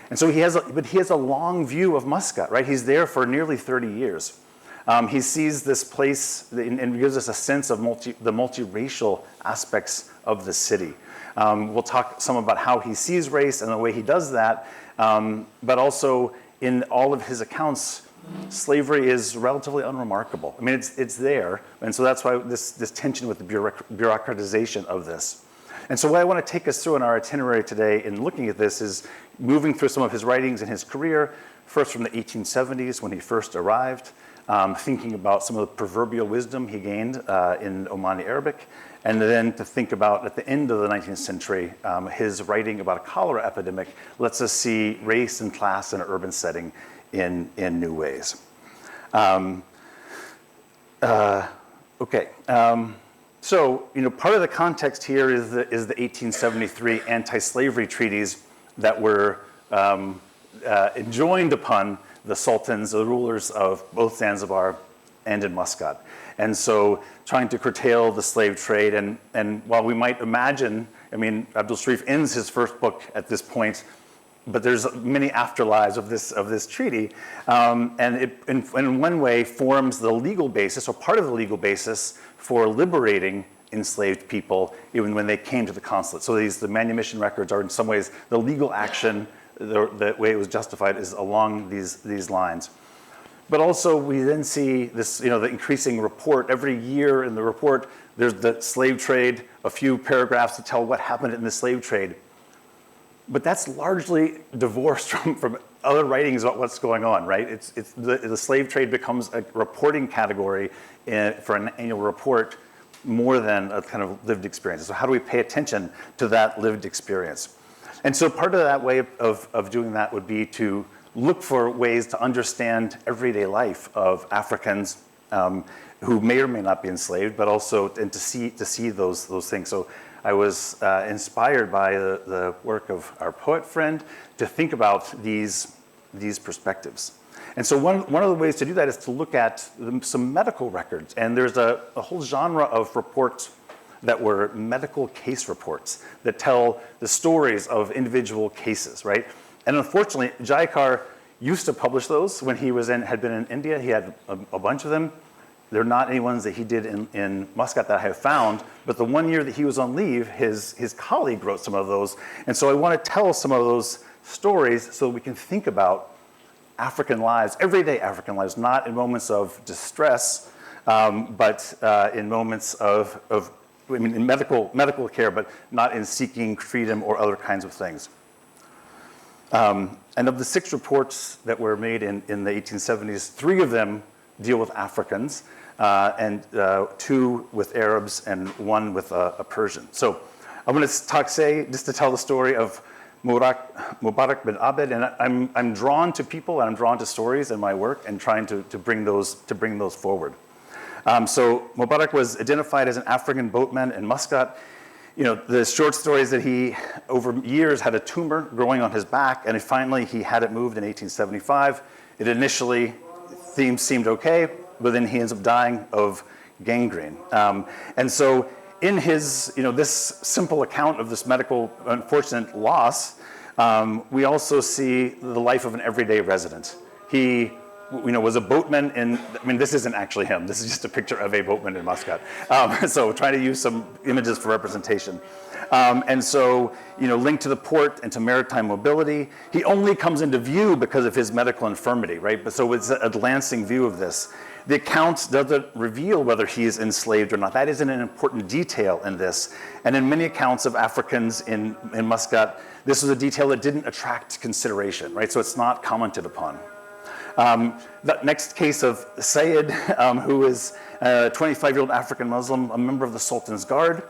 And so he has a long view of Muscat, right? He's there for nearly 30 years. He sees this place and gives us a sense of the multiracial aspects of the city. We'll talk some about how he sees race and the way he does that, but also in all of his accounts, slavery is relatively unremarkable. I mean, it's there, and so that's why this tension with the bureaucratization of this. And so what I want to take us through in our itinerary today in looking at this is moving through some of his writings in his career, first from the 1870s when he first arrived, thinking about some of the proverbial wisdom he gained in Omani Arabic, and then to think about at the end of the 19th century, his writing about a cholera epidemic lets us see race and class in an urban setting in new ways. So, part of the context here is the 1873 anti-slavery treaties that were enjoined upon the sultans, the rulers of both Zanzibar and in Muscat. And so trying to curtail the slave trade, and while we might imagine, Abdul Sharif ends his first book at this point, but there's many afterlives of this treaty, and it in one way forms the legal basis, or part of the legal basis, for liberating enslaved people even when they came to the consulate. So the manumission records are in some ways the legal action, the way it was justified is along these lines. But also we then see this, the increasing report. Every year in the report, there's the slave trade, a few paragraphs to tell what happened in the slave trade. But that's largely divorced from other writings about what's going on, right? The slave trade becomes a reporting category for an annual report more than a kind of lived experience. So how do we pay attention to that lived experience? And so part of that way of doing that would be to look for ways to understand everyday life of Africans who may or may not be enslaved, but also and to see those things. So I was inspired by the work of our poet friend to think about these perspectives. And so one of the ways to do that is to look at some medical records. And there's a whole genre of reports that were medical case reports that tell the stories of individual cases, right? And unfortunately, Jaikar used to publish those when he had been in India. He had a bunch of them. They're not any ones that he did in Muscat that I have found, but the one year that he was on leave, his colleague wrote some of those. And so I want to tell some of those stories so we can think about African lives, everyday African lives, not in moments of distress, but in moments in medical care, but not in seeking freedom or other kinds of things. And of the 6 reports that were made in the 1870s, 3 of them deal with Africans, and 2 with Arabs, and 1 with a Persian. So I'm going to just to tell the story of Mubarak bin Abed, and I'm drawn to people and I'm drawn to stories in my work and trying to bring those forward. So Mubarak was identified as an African boatman in Muscat. The short story is that he, over years, had a tumor growing on his back, and finally he had it moved in 1875. It initially seemed okay, but then he ends up dying of gangrene. And so in his, this simple account of this medical unfortunate loss, we also see the life of an everyday resident. He was a boatman in, I mean, this isn't actually him. This is just a picture of a boatman in Muscat. So trying to use some images for representation. And so, linked to the port and to maritime mobility. He only comes into view because of his medical infirmity, right? But so it's a glancing view of this. The account doesn't reveal whether he is enslaved or not. That isn't an important detail in this. And in many accounts of Africans in Muscat, this was a detail that didn't attract consideration, right? So it's not commented upon. The next case of Sayed, who is a 25-year-old African Muslim, a member of the Sultan's Guard.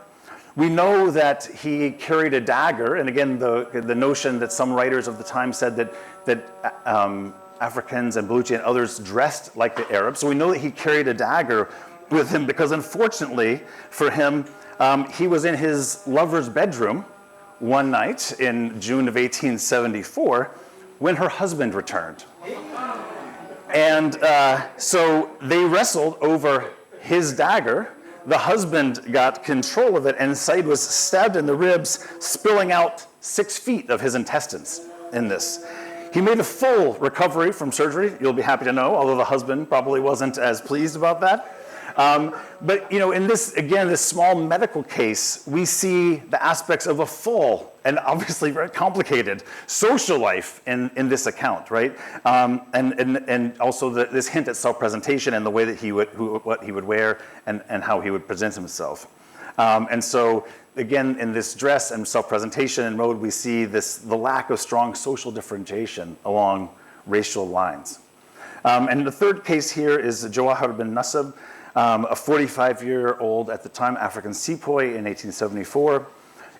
We know that he carried a dagger, and again, the notion that some writers of the time said that Africans and Baluchi and others dressed like the Arabs. So we know that he carried a dagger with him because unfortunately for him, he was in his lover's bedroom one night in June of 1874 when her husband returned. And so they wrestled over his dagger. The husband got control of it, and Said was stabbed in the ribs, spilling out 6 feet of his intestines in this. He made a full recovery from surgery, you'll be happy to know, although the husband probably wasn't as pleased about that. But in this, again, this small medical case, we see the aspects of a full and obviously very complicated social life in this account, right? And also this hint at self-presentation and the way that what he would wear and how he would present himself. And so, again, in this dress and self-presentation and mode, we see the lack of strong social differentiation along racial lines. And the third case here is Jawahar bin Nasib, a 45-year-old at the time African sepoy in 1874.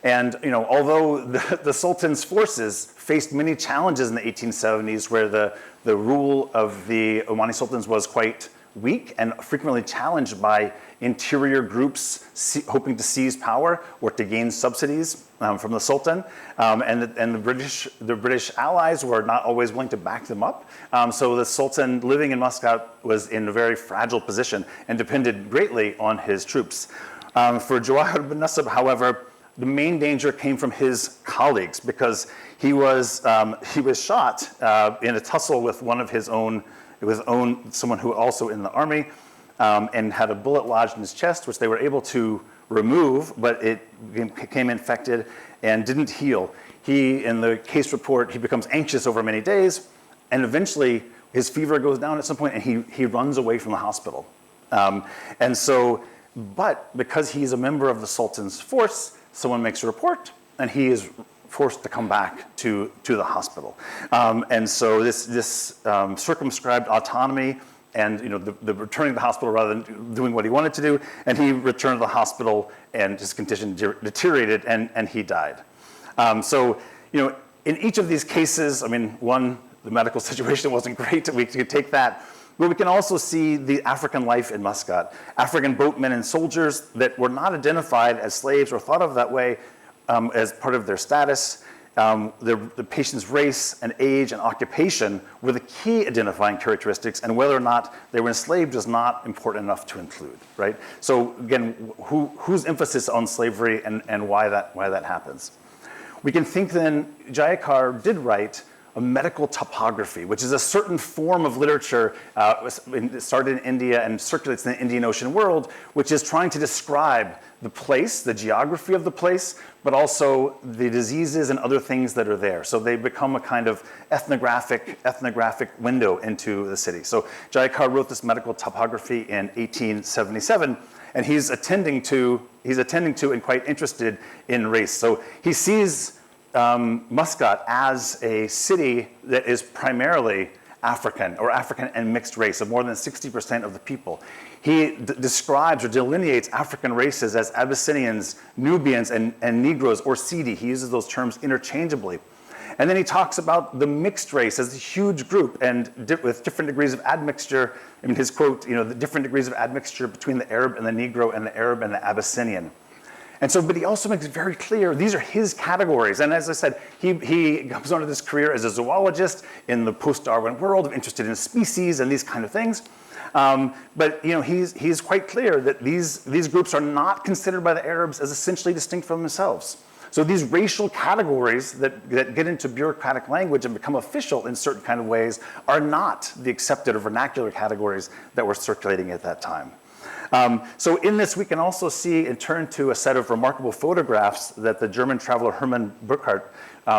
And although the Sultan's forces faced many challenges in the 1870s where the rule of the Omani Sultans was quite weak and frequently challenged by interior groups hoping to seize power or to gain subsidies from the Sultan, and the British allies were not always willing to back them up. So the Sultan living in Muscat was in a very fragile position and depended greatly on his troops. For Jawahar bin Nasib, however, the main danger came from his colleagues because he was shot in a tussle with one of his own, someone who also in the army, and had a bullet lodged in his chest, which they were able to remove, but it became infected and didn't heal. In the case report, he becomes anxious over many days, and eventually his fever goes down at some point, and he runs away from the hospital. But because he's a member of the Sultan's force, someone makes a report, and he is forced to come back to the hospital. And so this circumscribed autonomy and the returning to the hospital rather than doing what he wanted to do, and he returned to the hospital and his condition deteriorated and he died. So in each of these cases, I mean, the medical situation wasn't great, we could take that, but we can also see the African life in Muscat. African boatmen and soldiers that were not identified as slaves or thought of that way as part of their status. The patient's race and age and occupation were the key identifying characteristics, and whether or not they were enslaved is not important enough to include, right? So again, whose emphasis on slavery and why that happens? We can think then Jayakar did write a medical topography, which is a certain form of literature started in India and circulates in the Indian Ocean world, which is trying to describe the place, the geography of the place, but also the diseases and other things that are there. So they become a kind of ethnographic window into the city. So Jayakar wrote this medical topography in 1877, and he's attending to and quite interested in race. So he sees Muscat as a city that is primarily African or African and mixed race of more than 60% of the people. He describes or delineates African races as Abyssinians, Nubians, and Negroes, or Sidi. He uses those terms interchangeably. And then he talks about the mixed race as a huge group and with different degrees of admixture. In his quote, the different degrees of admixture between the Arab and the Negro and the Arab and the Abyssinian. And so, but he also makes it very clear, these are his categories. And as I said, he comes onto this career as a zoologist in the post-Darwin world, interested in species and these kind of things. But he's quite clear that these groups are not considered by the Arabs as essentially distinct from themselves. So these racial categories that get into bureaucratic language and become official in certain kind of ways are not the accepted or vernacular categories that were circulating at that time. So in this, we can also see and turn to a set of remarkable photographs that the German traveler Hermann Burckhardt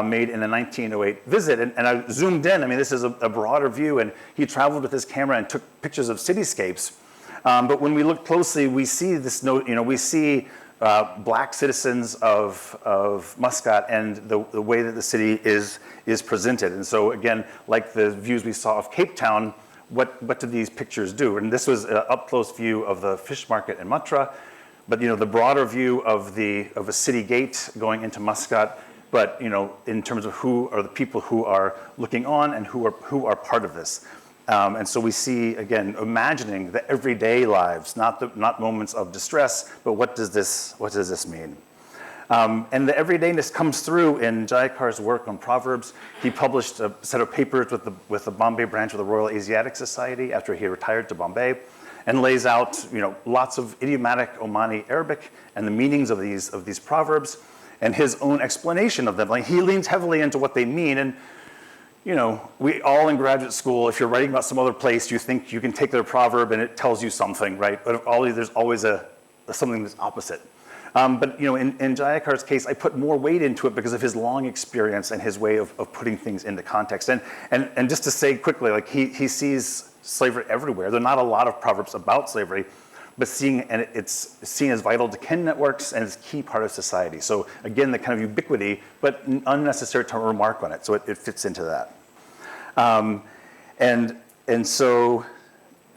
made in a 1908 visit. And I zoomed in. I mean, this is a broader view, and he traveled with his camera and took pictures of cityscapes. But when we look closely, we see this we see black citizens of Muscat and the way that the city is presented. And so again, like the views we saw of Cape Town, what do these pictures do? And this was an up-close view of the fish market in Matra, but the broader view of a city gate going into Muscat, but in terms of who are the people who are looking on and who are part of this. And so we see, again, imagining the everyday lives, not moments of distress, but what does this mean? And the everydayness comes through in Jayakar's work on Proverbs. He published a set of papers with the Bombay branch of the Royal Asiatic Society after he retired to Bombay, and lays out lots of idiomatic Omani Arabic and the meanings of these proverbs and his own explanation of them. Like, he leans heavily into what they mean. And we all in graduate school, if you're writing about some other place, you think you can take their proverb and it tells you something, right? But there's always something that's opposite. But in Jayakar's case, I put more weight into it because of his long experience and his way of putting things into context. And just to say quickly, like he sees slavery everywhere. There are not a lot of proverbs about slavery, but it's seen as vital to kin networks and as a key part of society. So again, the kind of ubiquity, but unnecessary to remark on it. So it fits into that. And so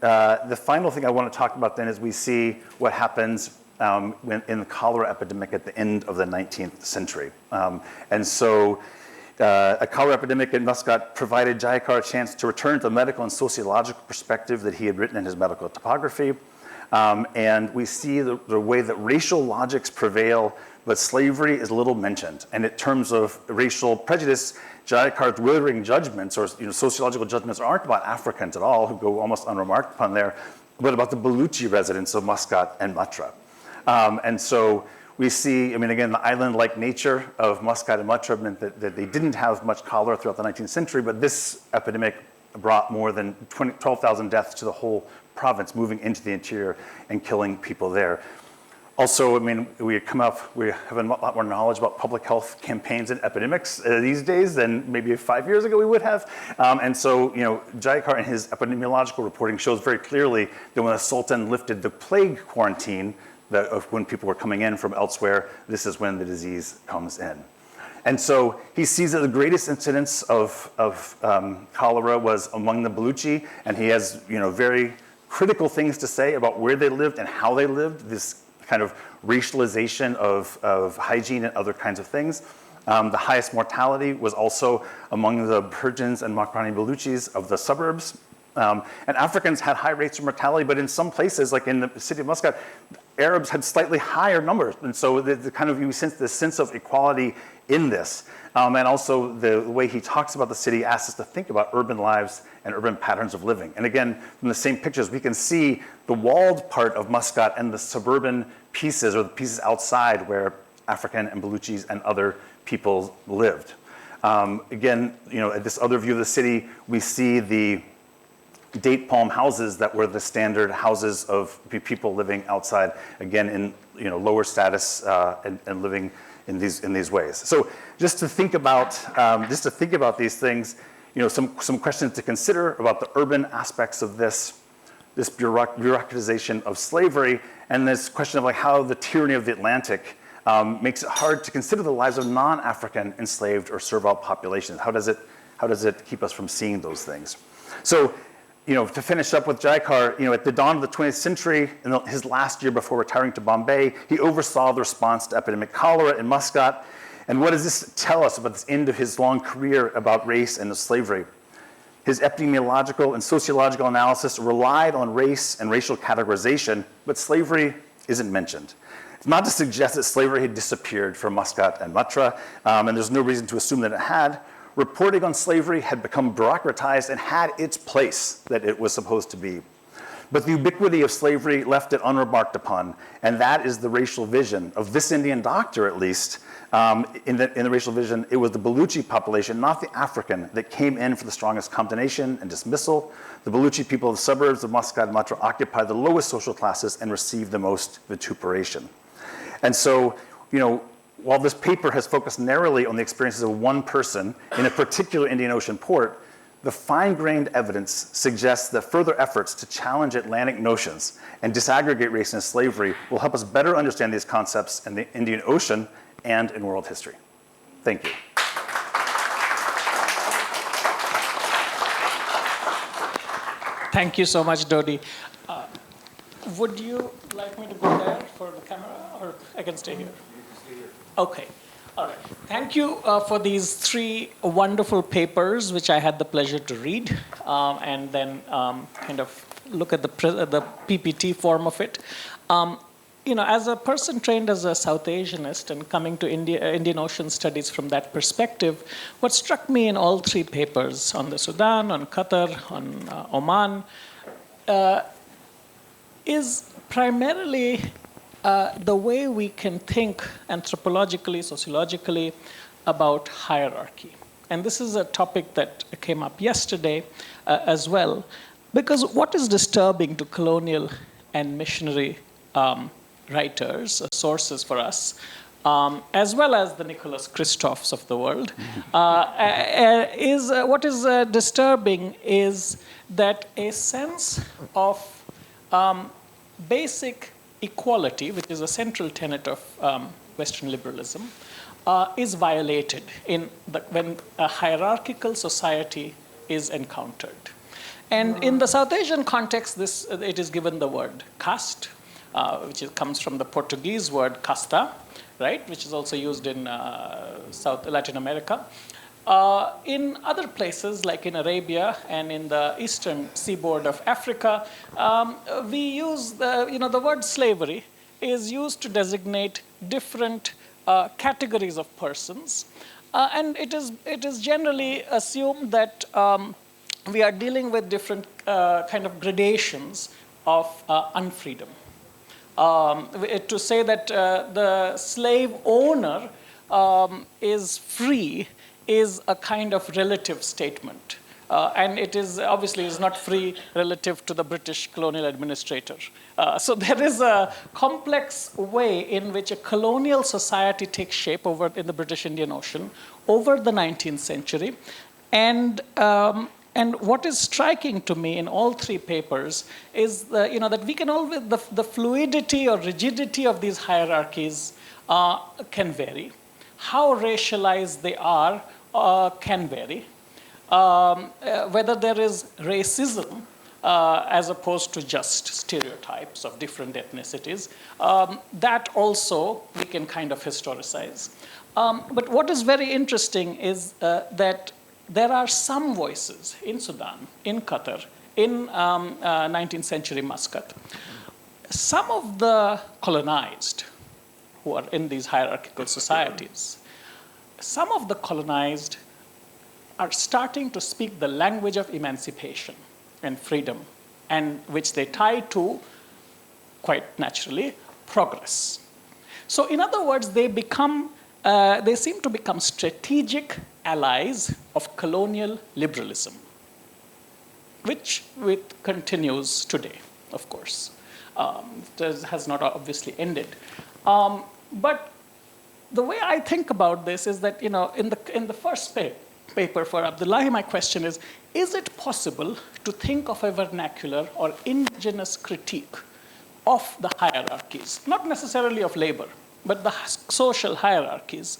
the final thing I want to talk about then is we see what happens in the cholera epidemic at the end of the 19th century. And so a cholera epidemic in Muscat provided Jayakar a chance to return to the medical and sociological perspective that he had written in his medical topography. And we see the way that racial logics prevail, but slavery is little mentioned. And in terms of racial prejudice, Jayakar's withering judgments or sociological judgments aren't about Africans at all, who go almost unremarked upon there, but about the Baluchi residents of Muscat and Matra. And so we see, again, the island-like nature of Muscat and Matra meant that they didn't have much cholera throughout the 19th century, but this epidemic brought more than 12,000 deaths to the whole province, moving into the interior and killing people there. Also, we have a lot more knowledge about public health campaigns and epidemics these days than maybe 5 years ago we would have. And so, Jayakar in his epidemiological reporting shows very clearly that when the Sultan lifted the plague quarantine, of when people were coming in from elsewhere, this is when the disease comes in. And so he sees that the greatest incidence of cholera was among the Baluchi, and he has very critical things to say about where they lived and how they lived, this kind of racialization of hygiene and other kinds of things. The highest mortality was also among the Persians and Makrani Baluchis of the suburbs. And Africans had high rates of mortality, but in some places, like in the city of Muscat, Arabs had slightly higher numbers. And so you sense the sense of equality in this. And also the way he talks about the city asks us to think about urban lives and urban patterns of living. And again, from the same pictures, we can see the walled part of Muscat and the suburban pieces, or the pieces outside where African and Baluchis and other people lived. Again, at this other view of the city, we see the date palm houses that were the standard houses of people living outside, again in lower status and living in these ways. So just to think about these things, some questions to consider about the urban aspects of this bureaucratization of slavery, and this question of how the tyranny of the Atlantic makes it hard to consider the lives of non-African enslaved or servile populations. How does it keep us from seeing those things? So, to finish up with Jayakar, at the dawn of the 20th century, in his last year before retiring to Bombay, he oversaw the response to epidemic cholera in Muscat. And what does this tell us about this end of his long career about race and slavery? His epidemiological and sociological analysis relied on race and racial categorization, but slavery isn't mentioned. It's not to suggest that slavery had disappeared from Muscat and Matra, and there's no reason to assume that it had. Reporting on slavery had become bureaucratized and had its place that it was supposed to be. But the ubiquity of slavery left it unremarked upon, and that is the racial vision of this Indian doctor, at least. In the racial vision, it was the Baluchi population, not the African, that came in for the strongest condemnation and dismissal. The Baluchi people of the suburbs of Muscat and Matra occupied the lowest social classes and received the most vituperation. And so, while this paper has focused narrowly on the experiences of one person in a particular Indian Ocean port, the fine-grained evidence suggests that further efforts to challenge Atlantic notions and disaggregate race and slavery will help us better understand these concepts in the Indian Ocean and in world history. Thank you. Thank you so much, Dodi. Would you like me to go there for the camera, or I can stay here? Okay. All right. Thank you for these three wonderful papers, which I had the pleasure to read, and then kind of look at the PPT form of it. As a person trained as a South Asianist and coming to Indian Ocean studies from that perspective, what struck me in all three papers on the Sudan, on Qatar, on Oman, is primarily the way we can think anthropologically, sociologically about hierarchy. And this is a topic that came up yesterday as well, because what is disturbing to colonial and missionary writers, sources for us, as well as the Nicholas Kristoffs of the world, what is disturbing is that a sense of basic equality, which is a central tenet of Western liberalism, is violated when a hierarchical society is encountered. And in the South Asian context, it is given the word caste, which comes from the Portuguese word casta, right, which is also used in South Latin America. In other places, like in Arabia and in the eastern seaboard of Africa, we use the word slavery is used to designate different categories of persons, and it is generally assumed that we are dealing with different kind of gradations of unfreedom. To say that the slave owner is free is a kind of relative statement. And it is obviously is not free relative to the British colonial administrator. So there is a complex way in which a colonial society takes shape in the British Indian Ocean over the 19th century. And what is striking to me in all three papers is that we can always, the fluidity or rigidity of these hierarchies can vary. How racialized they are can vary. Whether there is racism as opposed to just stereotypes of different ethnicities, that also we can kind of historicize. But what is very interesting is that there are some voices in Sudan, in Qatar, in 19th century Muscat. Some of the colonized who are in these hierarchical societies, some of the colonized are starting to speak the language of emancipation and freedom, and which they tie to, quite naturally, progress. So in other words, they seem to become strategic allies of colonial liberalism, which continues today, of course. It has not obviously ended. But the way I think about this is that, in the first paper for Abdullahi, my question is it possible to think of a vernacular or indigenous critique of the hierarchies, not necessarily of labor, but the social hierarchies?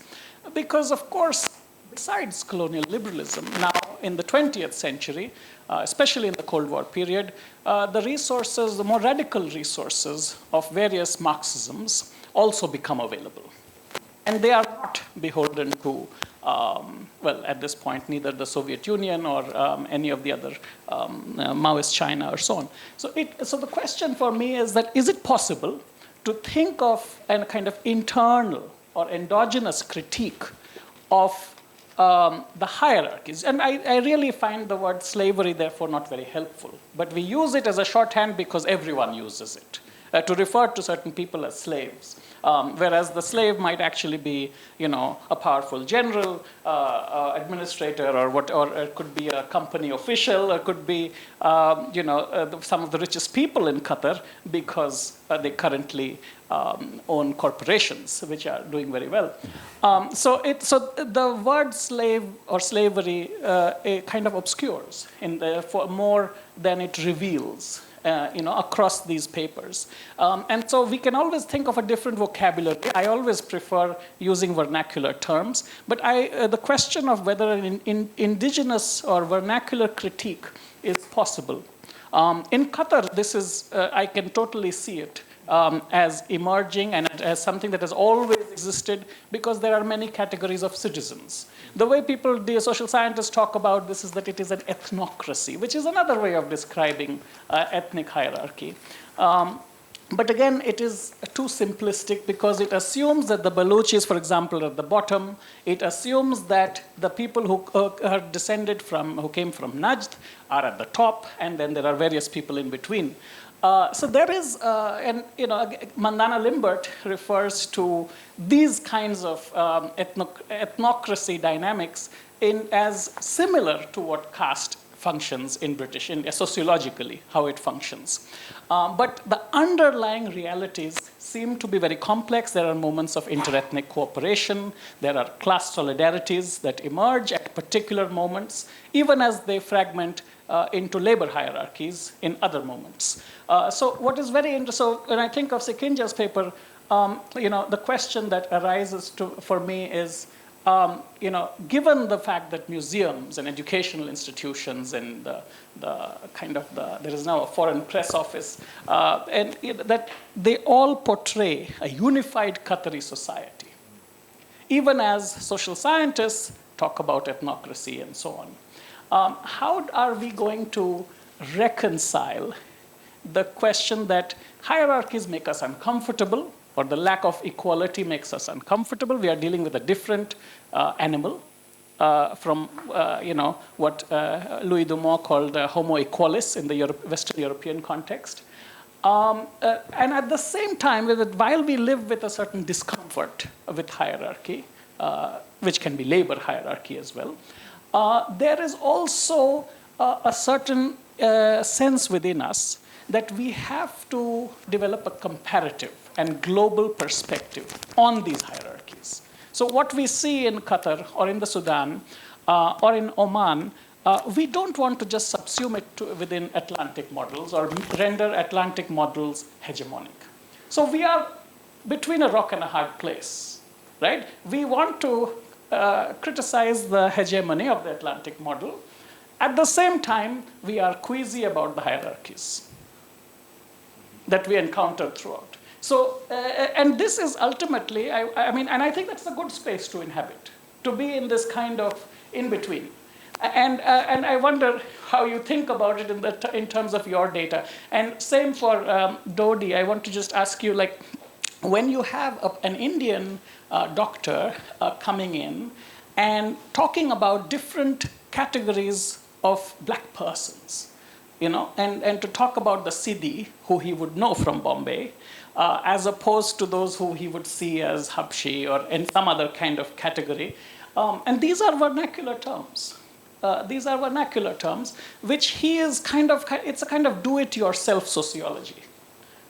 Because, of course, besides colonial liberalism, now in the 20th century, especially in the Cold War period, the more radical resources of various Marxisms also become available. And they are not beholden to, at this point, neither the Soviet Union or any of the other Maoist China or so on. So the question for me is that, is it possible to think of a kind of internal or endogenous critique of the hierarchies. And I really find the word slavery, therefore, not very helpful. But we use it as a shorthand because everyone uses it to refer to certain people as slaves. Whereas the slave might actually be, a powerful general, administrator, or it could be a company official, or it could be, some of the richest people in Qatar because they currently own corporations, which are doing very well. So the word slave or slavery it kind of obscures for more than it reveals. Across these papers. And so we can always think of a different vocabulary. I always prefer using vernacular terms, but the question of whether an indigenous or vernacular critique is possible. In Qatar, this is, I can totally see it as emerging and as something that has always existed because there are many categories of citizens. The way the social scientists talk about this is that it is an ethnocracy, which is another way of describing ethnic hierarchy. But again, it is too simplistic because it assumes that the Baluchis, for example, are at the bottom. It assumes that the people who are descended who came from Najd are at the top, and then there are various people in between. So there is, Mandana Limbert refers to these kinds of ethnocracy dynamics as similar to what caste functions in British India, sociologically, how it functions. But the underlying realities seem to be very complex. There are moments of interethnic cooperation. There are class solidarities that emerge at particular moments, even as they fragment into labor hierarchies in other moments. So what is very interesting, so when I think of Sekinja's paper, the question that arises for me is, given the fact that museums and educational institutions and there is now a foreign press office, and that they all portray a unified Qatari society, even as social scientists talk about ethnocracy and so on. How are we going to reconcile the question that hierarchies make us uncomfortable, or the lack of equality makes us uncomfortable? We are dealing with a different animal from what Louis Dumont called Homo equalis in the Western European context. And at the same time, while we live with a certain discomfort with hierarchy, which can be labor hierarchy as well, there is also a certain sense within us that we have to develop a comparative and global perspective on these hierarchies. So what we see in Qatar or in the Sudan or in Oman, we don't want to just subsume it within Atlantic models or render Atlantic models hegemonic. So we are between a rock and a hard place, right? We want to criticize the hegemony of the Atlantic model. At the same time, we are queasy about the hierarchies that we encounter throughout. So, and this is ultimately, and I think that's a good space to inhabit, to be in this kind of in-between. And I wonder how you think about it in terms of your data. And same for Dodi, I want to just ask you, when you have an Indian doctor coming in and talking about different categories of black persons, and to talk about the Sidi, who he would know from Bombay, as opposed to those who he would see as Habshi or in some other kind of category. And these are vernacular terms. Which he is it's a kind of do-it-yourself sociology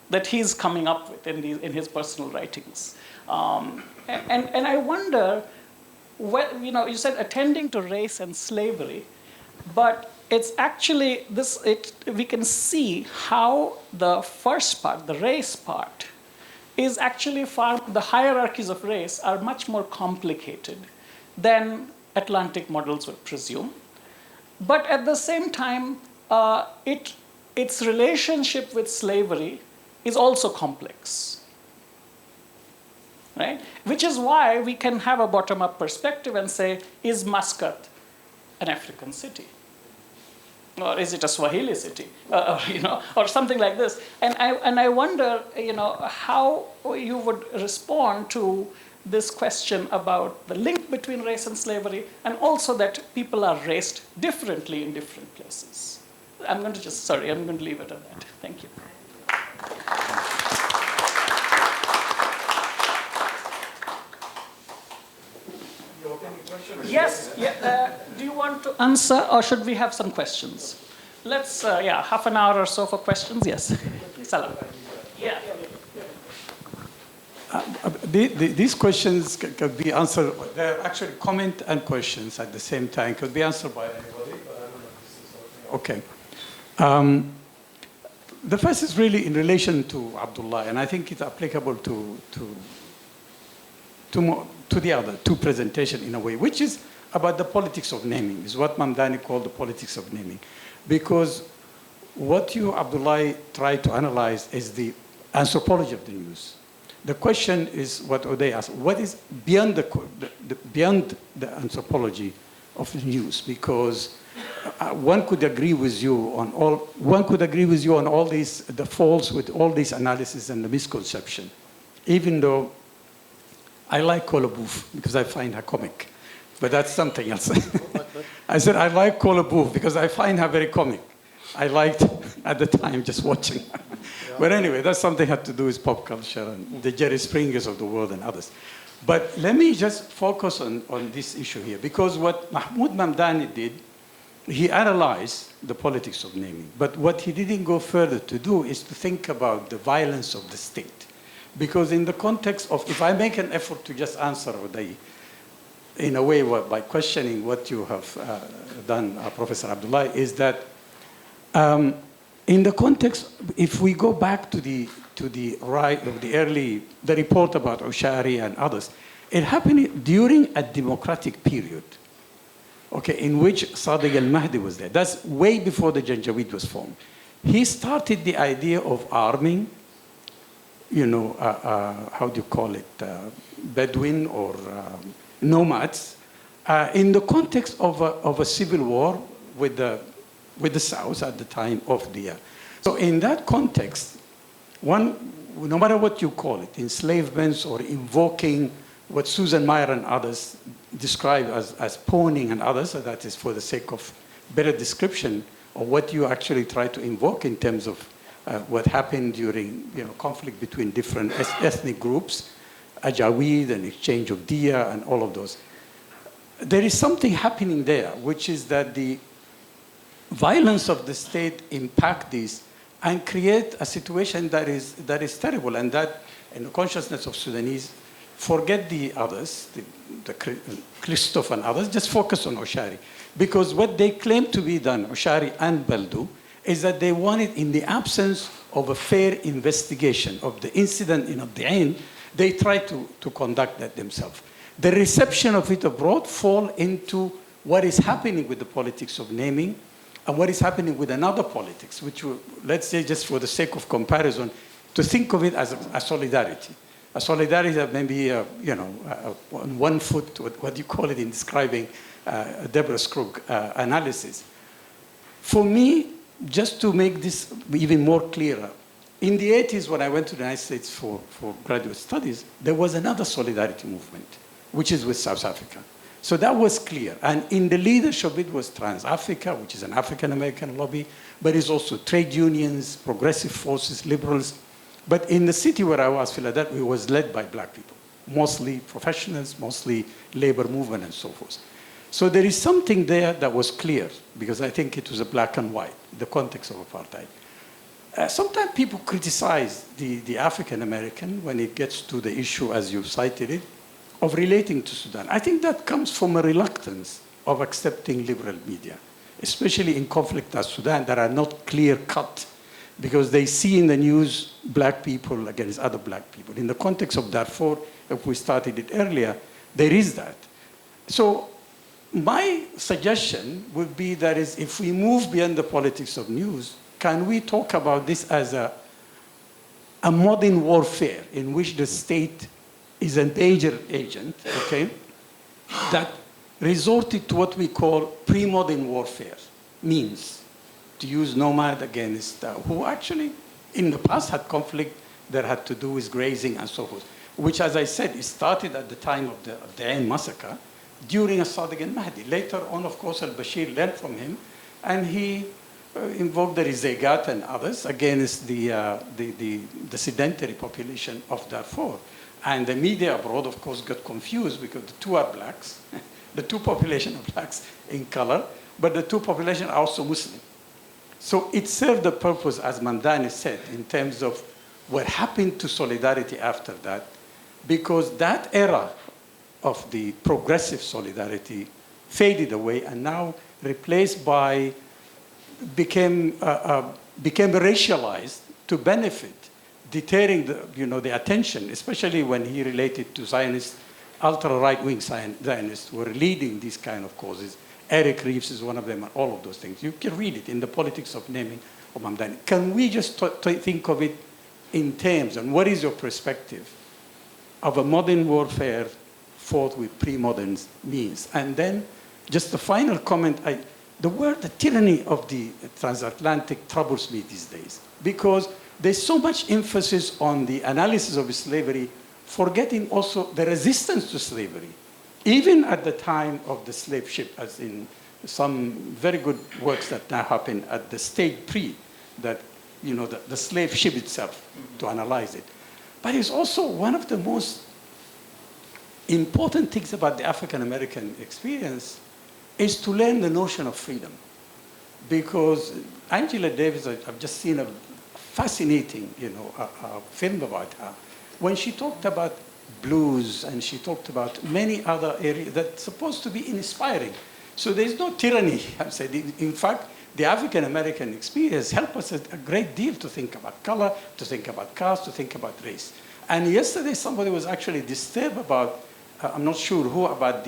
that he's coming up with in his personal writings. And I wonder, you said attending to race and slavery, but it's actually we can see how the first part, the race part, is actually the hierarchies of race are much more complicated than Atlantic models would presume. But at the same time, its relationship with slavery is also complex, right? Which is why we can have a bottom-up perspective and say, is Muscat an African city? Or is it a Swahili city? Or something like this. And I wonder, how you would respond to this question about the link between race and slavery, and also that people are raised differently in different places. I'm going to leave it at that. Thank you. Yes, do you want to answer, or should we have some questions? Let's, half an hour or so for questions, yes. Salam. Yeah. These questions could be answered, they're actually comment and questions at the same time, could be answered by anybody, but I don't know if this is okay. The first is really in relation to Abdullahi, and I think it's applicable to the other two presentations in a way, which is about the politics of naming, is what Mamdani called the politics of naming. Because what you, Abdullahi, try to analyze is the anthropology of the news. The question is what they ask: what is beyond the anthropology of the news? Because one could agree with you on all these, the faults with all these analysis and the misconception, even though I like Kola Boof because I find her comic, but that's something else. I said I like Kola Boof because I find her very comic. I liked at the time just watching her. But anyway, that's something had to do with pop culture and the Jerry Springers of the world and others. But let me just focus on this issue here, because what Mahmud Mamdani did, he analyzed the politics of naming. But what he didn't go further to do is to think about the violence of the state. Because in the context of, if I make an effort to just answer in a way by questioning what you have done, Professor Abdullahi, is that in the context, if we go back to the right of the report about Ushari and others, it happened during a democratic period, okay, in which Sadiq al-Mahdi was there. That's way before the Janjaweed was formed. He started the idea of arming, how do you call it, Bedouin or nomads, in the context of a civil war with the South at the time of the. So in that context, no matter what you call it, enslavement or invoking what Susan Meyer and others describe as pawning and others, so that is for the sake of better description of what you actually try to invoke in terms of what happened during conflict between different ethnic groups, Ajawid and exchange of diya and all of those. There is something happening there, which is that the violence of the state impact this and create a situation that is terrible, and that in the consciousness of Sudanese, forget the others, the Kristoff and others, just focus on Ushari. Because what they claim to be done, Ushari and Baldo, is that they wanted, in the absence of a fair investigation of the incident in Abdullahi, they tried to conduct that themselves. The reception of it abroad fall into what is happening with the politics of naming and what is happening with another politics, which let's say, just for the sake of comparison, to think of it as a solidarity. A solidarity that maybe, on one foot, what you call it in describing Debora Scoggin analysis. For me, just to make this even more clearer, in the 80s, when I went to the United States for graduate studies, there was another solidarity movement, which is with South Africa. So that was clear. And in the leadership, it was Trans-Africa, which is an African-American lobby, but it's also trade unions, progressive forces, liberals. But in the city where I was, Philadelphia, it was led by black people, mostly professionals, mostly labor movement and so forth. So there is something there that was clear, because I think it was a black and white, the context of apartheid. Sometimes people criticize the African-American when it gets to the issue, as you cited it, of relating to Sudan. I think that comes from a reluctance of accepting liberal media, especially in conflict as Sudan that are not clear-cut, because they see in the news black people against other black people. In the context of Darfur, if we started it earlier, there is that. So my suggestion would be that is, if we move beyond the politics of news, can we talk about this as a modern warfare in which the state is a major agent, okay, that resorted to what we call pre-modern warfare, means to use nomad against who actually in the past had conflict that had to do with grazing and so forth. which, as I said, it started at the time of the Ain massacre during Sadiq al-Mahdi. Later on, of course, al-Bashir learned from him, and he invoked the Rizaigat and others against the sedentary population of Darfur. And the media abroad, of course, got confused because the two are blacks, the two population are blacks in color, but the two populations are also Muslim. So it served the purpose, as Mamdani said, in terms of what happened to solidarity after that, because that era of the progressive solidarity faded away and now replaced by, became racialized to benefit, deterring the attention, especially when he related to Zionists, ultra-right-wing Zionists who were leading these kind of causes. Eric Reeves is one of them, and all of those things. You can read it in The Politics of Naming of Mamdani. Can we just think of it in terms, and what is your perspective of a modern warfare fought with pre-modern means? And then just the final comment, the word, the tyranny of the transatlantic troubles me these days, because there's so much emphasis on the analysis of slavery, forgetting also the resistance to slavery. Even at the time of the slave ship, as in some very good works that now happen at the stage pre, that, the slave ship itself, to analyze it. But it's also one of the most important things about the African-American experience is to learn the notion of freedom. Because Angela Davis, I've just seen a fascinating, film about her, when she talked about blues and she talked about many other areas that's supposed to be inspiring. So there's no tyranny, I've said. In fact, the African-American experience helped us a great deal to think about color, to think about caste, to think about race. And yesterday somebody was actually disturbed about, I'm not sure who, about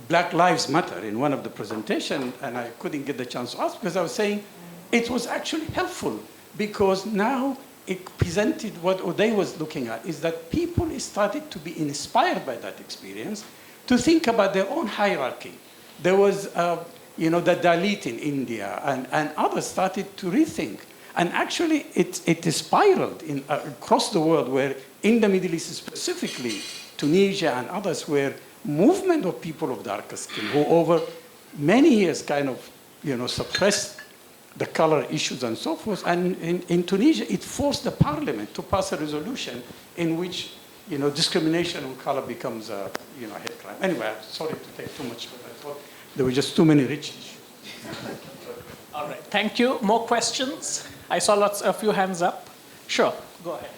Black Lives Matter in one of the presentations, and I couldn't get the chance to ask because I was saying it was actually helpful because now it presented what Uday was looking at, is that people started to be inspired by that experience to think about their own hierarchy. There was, the Dalit in India, and others started to rethink. And actually, it spiraled across the world, where in the Middle East specifically, Tunisia and others, where movement of people of darker skin, who over many years kind of, suppressed the color issues and so forth. And in Tunisia, it forced the parliament to pass a resolution in which, discrimination on color becomes a hate crime. Anyway, I'm sorry to take too much, but I thought there were just too many rich issues. All right, thank you. More questions? I saw a few hands up. Sure, go ahead.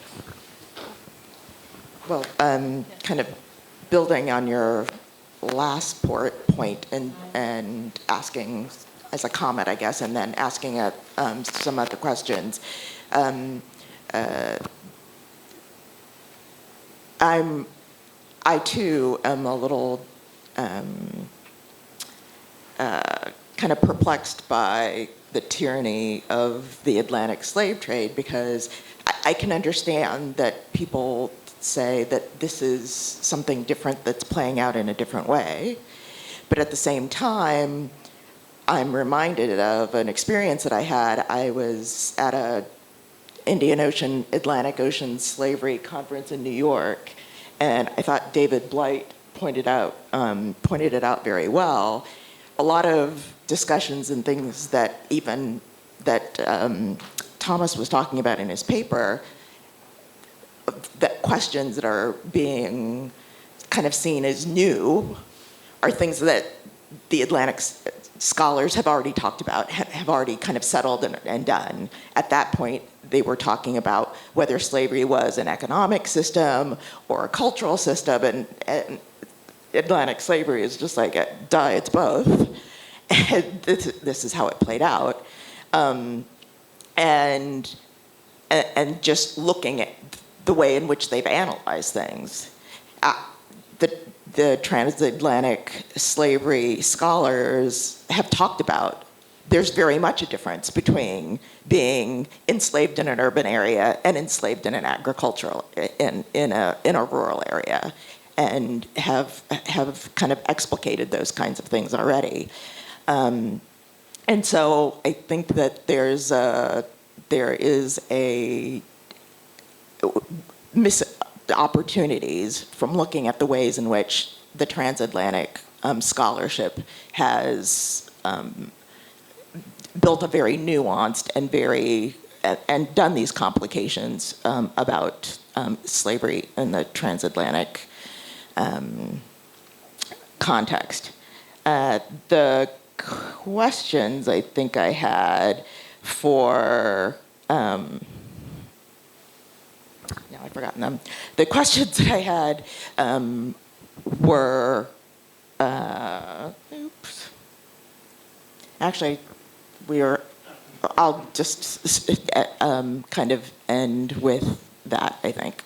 Well, kind of building on your last point and asking as a comment, I guess, and then asking some other questions. I too am a little kind of perplexed by the tyranny of the Atlantic slave trade, because I can understand that people say that this is something different that's playing out in a different way. But at the same time, I'm reminded of an experience that I had. I was at a Indian Ocean, Atlantic Ocean slavery conference in New York, and I thought David Blight pointed it out very well. A lot of discussions and things that Thomas was talking about in his paper, that questions that are being kind of seen as new, are things that the Atlantic scholars have already talked about, have already kind of settled and done. At that point, they were talking about whether slavery was an economic system or a cultural system, and Atlantic slavery is just like, duh, it's both. And this is how it played out. And just looking at the way in which they've analyzed things. The transatlantic slavery scholars have talked about there's very much a difference between being enslaved in an urban area and enslaved in an agricultural, in a rural area, and have kind of explicated those kinds of things already. And so I think that there is a miss opportunities from looking at the ways in which the transatlantic scholarship has built a very nuanced and done these complications about slavery in the transatlantic context. The questions I think I had for, now I've forgotten them. The questions that I had were, oops. Actually, I'll just kind of end with that, I think.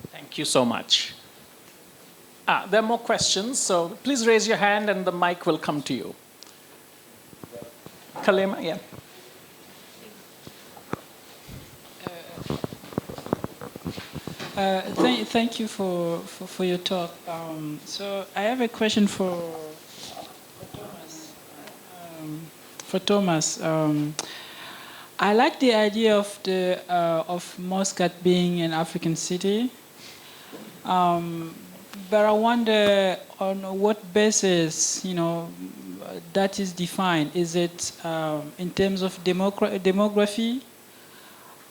Thank you so much. There are more questions, so please raise your hand and the mic will come to you. Kalema, yeah. Thank you for your talk. So I have a question for Thomas. I like the idea of Muscat being an African city, but I wonder on what basis that is defined. Is it in terms of demography,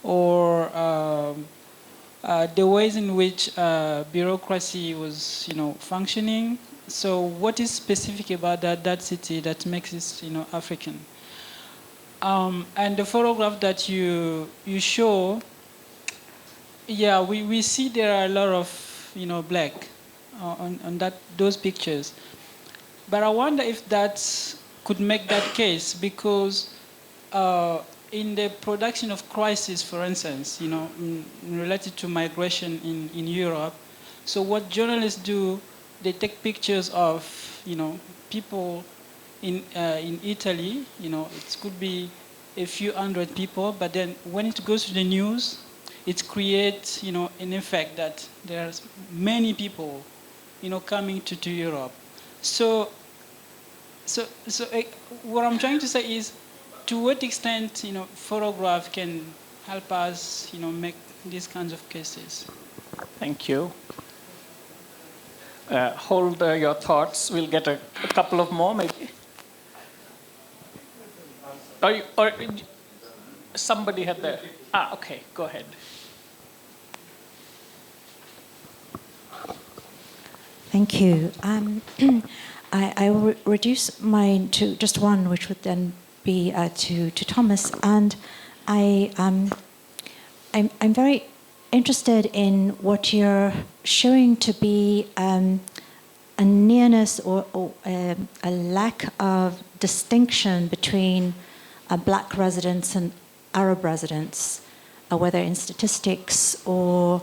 or the ways in which bureaucracy was, functioning? So, what is specific about that city that makes it, African? And the photograph that you show, yeah, we see there are a lot of, black on those pictures. But I wonder if that could make that case, because in the production of crisis, for instance, related to migration in Europe, so what journalists do, they take pictures of, people in Italy, it could be a few hundred people, but then when it goes to the news, it creates, an effect that there's many people, coming to Europe. So what I'm trying to say is, to what extent, photograph can help us, make these kinds of cases? Thank you. Hold your thoughts. We'll get a couple of more, maybe. Or somebody had there. Okay, go ahead. Thank you. I will reduce mine to just one, which would then be to Thomas. And I'm very interested in what you're showing to be a nearness or a lack of distinction between black residents and Arab residents, whether in statistics or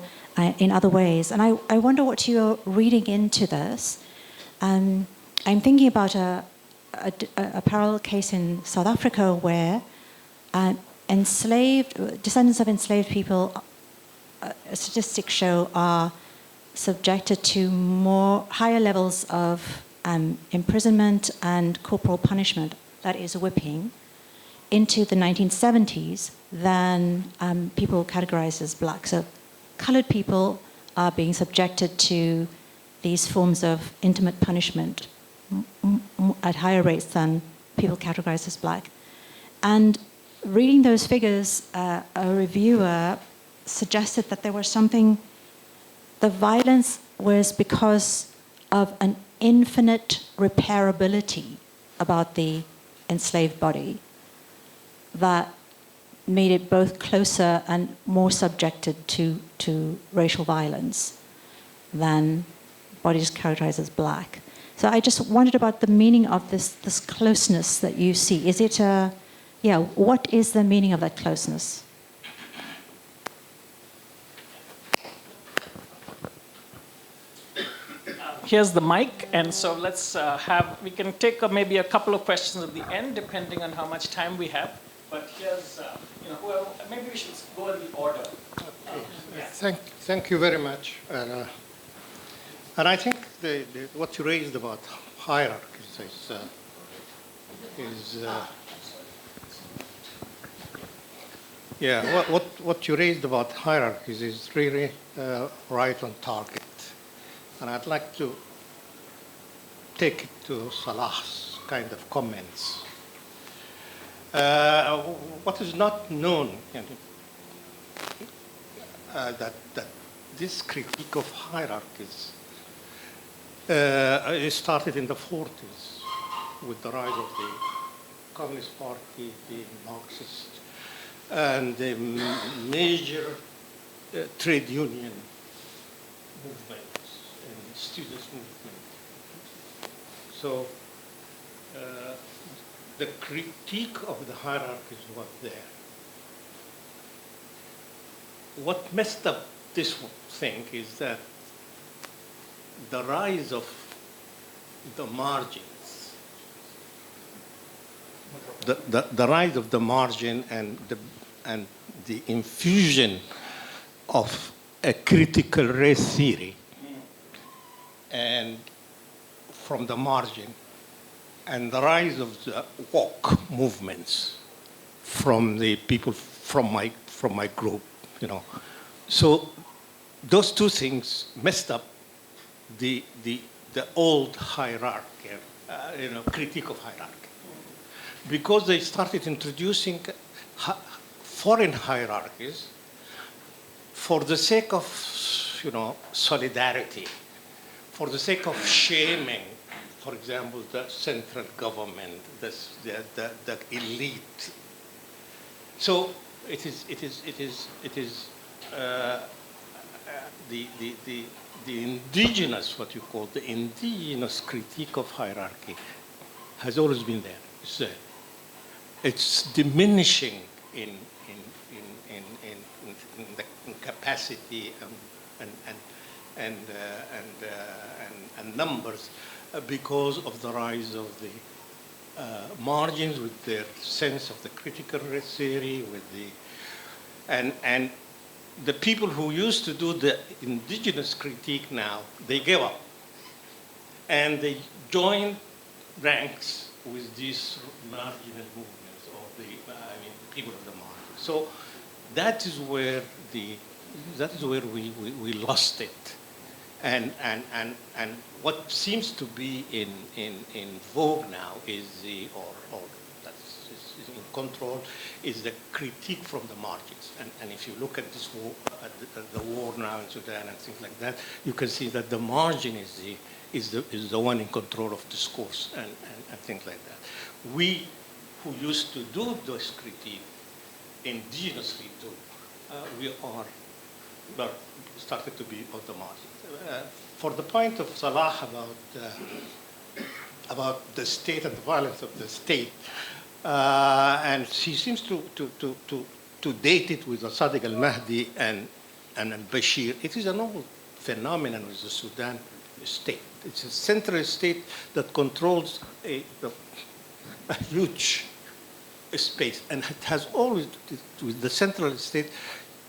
in other ways. And I wonder what you're reading into this. I'm thinking about a parallel case in South Africa where descendants of enslaved people, statistics show, are subjected to higher levels of imprisonment and corporal punishment, that is whipping, into the 1970s than people categorized as black. So colored people are being subjected to these forms of intimate punishment at higher rates than people categorized as black. And reading those figures, a reviewer suggested that there was something, the violence was because of an infinite repairability about the enslaved body that made it both closer and more subjected to racial violence than bodies characterized as black. So I just wondered about the meaning of this closeness that you see. Is it what is the meaning of that closeness? Here's the mic, and so let's we can take maybe a couple of questions at the end, depending on how much time we have. But here's, maybe we should go in the order. Thank you very much. And I think what you raised about hierarchies Yeah, what you raised about hierarchies is really right on target. And I'd like to take it to Salah's kind of comments. What is not known, that this critique of hierarchies it started in the 40s with the rise of the Communist Party, the Marxist, and the major trade union movements and students' movement. So the critique of the hierarchies was there. What messed up this thing is that the rise of the margins, the rise of the margin and the infusion of a critical race theory and from the margin, and the rise of the woke movements from the people from my group, So those two things messed up the old hierarchy, critique of hierarchy, because they started introducing foreign hierarchies for the sake of, solidarity, for the sake of shaming, for example, the central government, the elite. So it is the indigenous, what you call the indigenous critique of hierarchy, has always been there. It's there. It's diminishing in the capacity and numbers because of the rise of the margins, with their sense of the critical race theory, with and the people who used to do the indigenous critique now, they gave up. And they joined ranks with these marginal movements of the people of the margin. So that is where we lost it. And what seems to be in vogue now is is in control is the critique from the margins. And if you look at this war, at the war now in Sudan and things like that, you can see that the margin is the one in control of discourse and things like that. We who used to do those critique indigenously too, we started to be on the margins. For the point of Salah about the state and the violence of the state, and she seems to date it with Sadiq al-Mahdi and al-Bashir. It is an old phenomenon with the Sudan state. It's a central state that controls a huge space, and it has always, with the central state,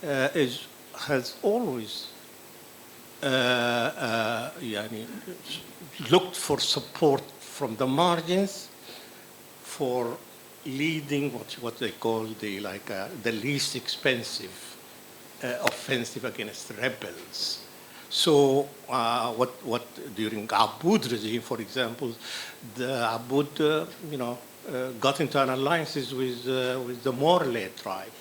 has always looked for support from the margins for leading what they call the least expensive offensive against rebels. So what during Aboud regime, for example, the Aboud got into an alliances with the Morley tribe.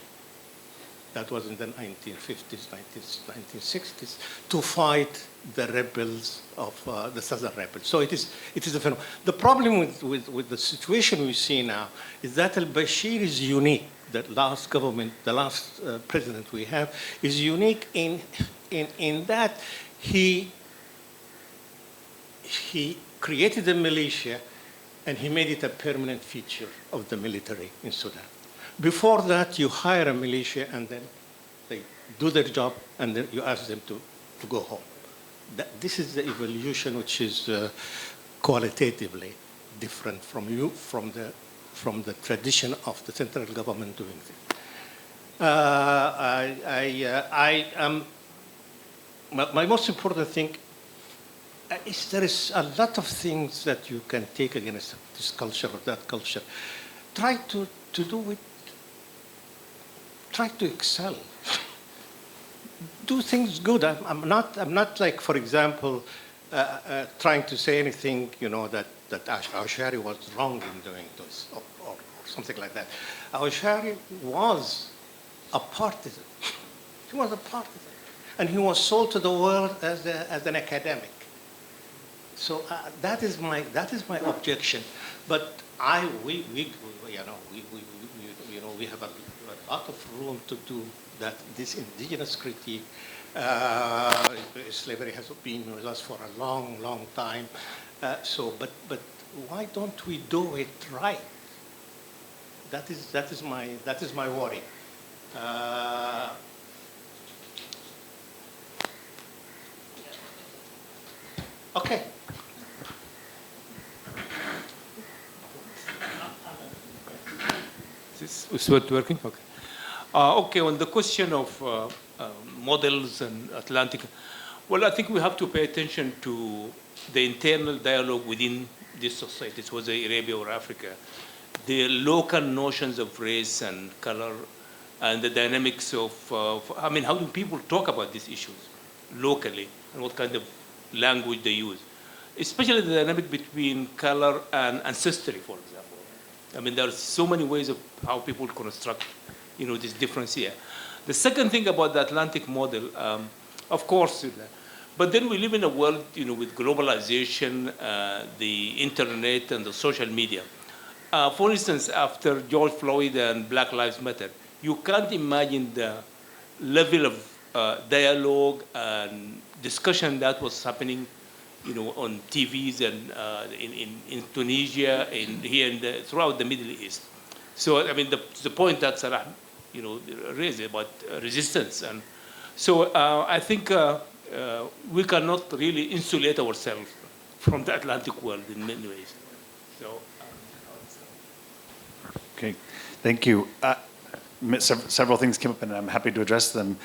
That was in the 1950s, 1960s, to fight the rebels of the southern rebels. So it is a phenomenon. The problem with the situation we see now is that al-Bashir is unique. The last government, the last president we have, is unique in that he created a militia and he made it a permanent feature of the military in Sudan. Before that, you hire a militia and then they do their job and then you ask them to go home. This is the evolution which is qualitatively different from the tradition of the central government doing things. My most important thing is there is a lot of things that you can take against this culture or that culture. Try to do it try to excel. Do things good. I'm not like, for example, trying to say anything, that Ushari was wrong in doing this or something like that. Ushari was a partisan. He was a partisan. And he was sold to the world as an academic. So that is my objection. But we have a lot of room to do that. This indigenous critique. Slavery has been with us for a long, long time. But why don't we do it right? That is my worry. Okay. Is it working? Okay. Okay, on the question of models and Atlantic, well, I think we have to pay attention to the internal dialogue within these societies, whether Arabia or Africa, the local notions of race and color, and the dynamics of, how do people talk about these issues locally, and what kind of language they use, especially the dynamic between color and ancestry, for example. There are so many ways of how people construct, this difference here. The second thing about the Atlantic model, of course, but then we live in a world, with globalization, the internet, and the social media. For instance, after George Floyd and Black Lives Matter, you can't imagine the level of dialogue and discussion that was happening, on TVs and in Tunisia, throughout the Middle East. So, the point that Salah, raised about resistance, and so I think we cannot really insulate ourselves from the Atlantic world in many ways. So. Okay, thank you. Several things came up, and I'm happy to address them.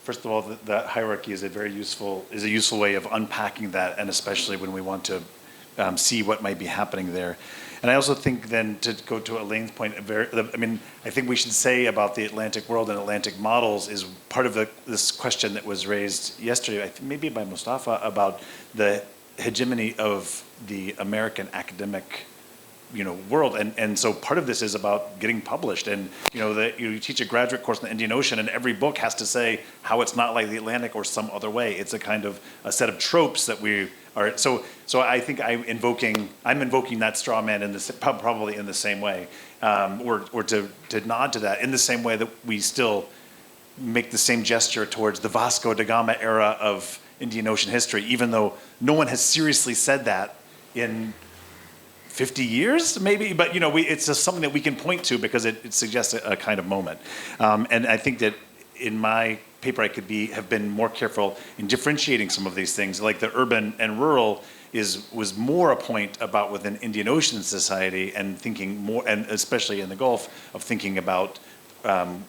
First of all, the hierarchy is a useful way of unpacking that, and especially when we want to see what might be happening there. And I also think then, to go to Elaine's point, I think we should say about the Atlantic world and Atlantic models is part of this question that was raised yesterday, I think maybe by Mustafa, about the hegemony of the American academic world, and so part of this is about getting published, and you teach a graduate course in the Indian Ocean, and every book has to say how it's not like the Atlantic or some other way. It's a kind of a set of tropes that we are. So I think I'm invoking that straw man probably in the same way, or to nod to that in the same way that we still make the same gesture towards the Vasco da Gama era of Indian Ocean history, even though no one has seriously said that in 50 years, maybe, but it's just something that we can point to because it suggests a kind of moment. And I think that in my paper I have been more careful in differentiating some of these things, like the urban and rural was more a point about within Indian Ocean society, and thinking more, and especially in the Gulf, of thinking about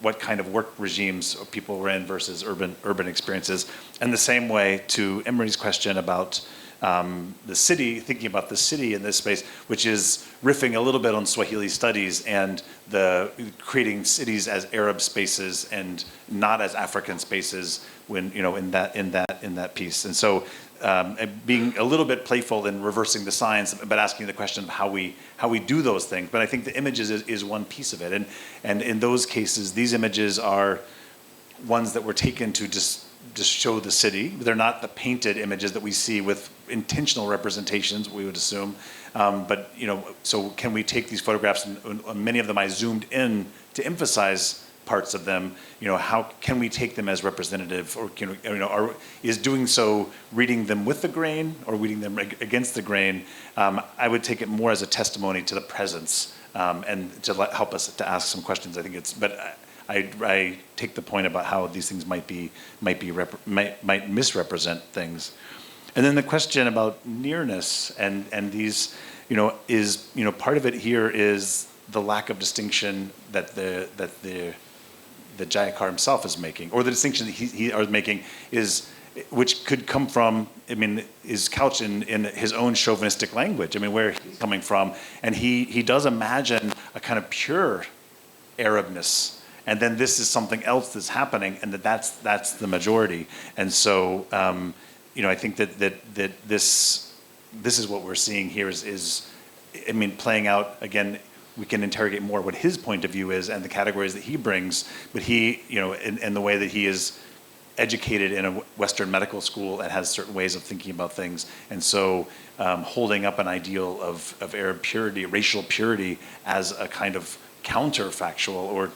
what kind of work regimes people were in versus urban experiences. And the same way to Emery's question about the city, thinking about the city in this space, which is riffing a little bit on Swahili studies and the creating cities as Arab spaces and not as African spaces when in that piece. And so being a little bit playful in reversing the science, but asking the question of how we do those things. But I think the images is one piece of it, and in those cases, these images are ones that were taken to just show the city. They're not the painted images that we see with intentional representations, we would assume. But so can we take these photographs, and many of them I zoomed in to emphasize parts of them. How can we take them as representative, or is doing so reading them with the grain or reading them against the grain? I would take it more as a testimony to the presence, and to help us to ask some questions. I think I take the point about how these things might misrepresent things. And then the question about nearness and these, is part of it here is the lack of distinction that the Jayakar himself is making, or the distinction that he is making which could come from, is couched in his own chauvinistic language. Where he's coming from, and he does imagine a kind of pure Arabness. and then this is something else that's happening, and that's the majority. And so, I think that this is what we're seeing here is playing out again. We can interrogate more what his point of view is and the categories that he brings, but he, in the way that he is educated in a Western medical school and has certain ways of thinking about things. And so holding up an ideal of Arab purity, racial purity, as a kind of counterfactual, or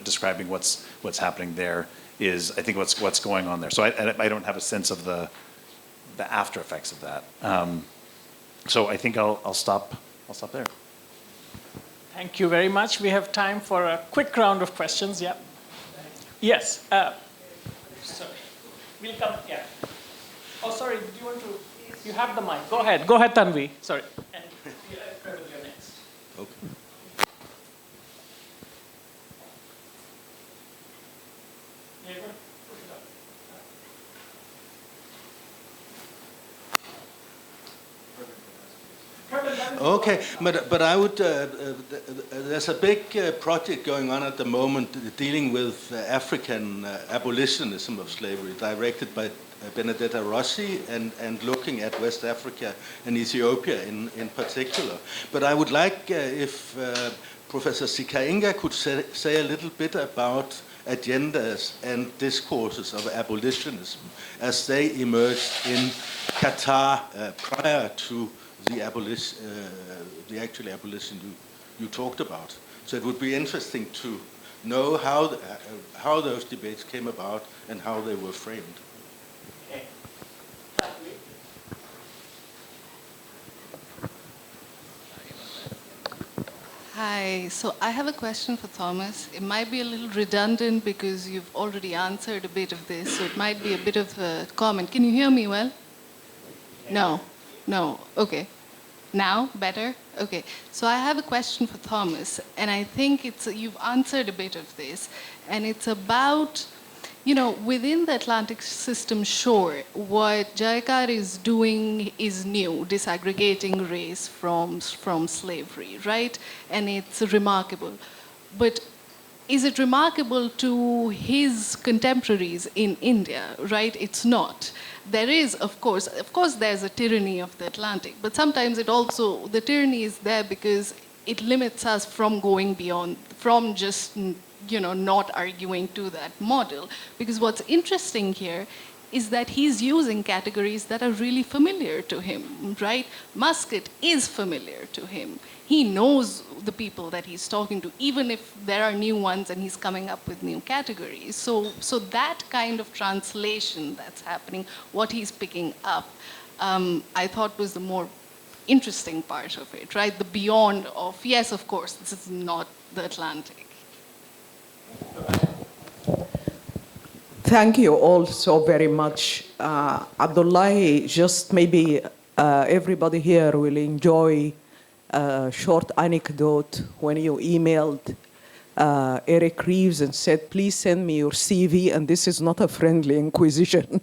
describing what's happening there is, I think, what's going on there. So I don't have a sense of the after effects of that. So I think I'll stop there. Thank you very much. We have time for a quick round of questions. Yeah. Yes. Sorry. We'll come. Yeah. Oh, sorry. Did you want to? You have the mic. Go ahead. Go ahead, Tanvi. Sorry. And you're next. Okay. Okay, but I would, there's a big project going on at the moment dealing with African abolitionism of slavery, directed by Benedetta Rossi, and looking at West Africa and Ethiopia in particular. But I would like if Professor Sikainga could say a little bit about agendas and discourses of abolitionism as they emerged in Qatar prior to the actual abolition you talked about. So it would be interesting to know how those debates came about and how they were framed. Okay. Hi, so I have a question for Thomas. It might be a little redundant because you've already answered a bit of this, so it might be a bit of a comment. Can you hear me well? No. Okay. Now, better? Okay. So I have a question for Thomas, and I think you've answered a bit of this, and it's about, within the Atlantic system shore, what Jayakar is doing is new, disaggregating race from slavery, right? And it's remarkable. But is it remarkable to his contemporaries in India, right? It's not. There is, of course, there's a tyranny of the Atlantic, but sometimes the tyranny is there because it limits us from going beyond, from just, not arguing to that model. Because what's interesting here is that he's using categories that are really familiar to him, right? Muscat is familiar to him. He knows the people that he's talking to, even if there are new ones and he's coming up with new categories. So that kind of translation that's happening, what he's picking up, I thought was the more interesting part of it, right? The beyond of, yes, of course, this is not the Atlantic. Thank you all so very much. Abdullahi, just maybe everybody here will enjoy a short anecdote when you emailed Eric Reeves and said, please send me your CV, and this is not a friendly inquisition.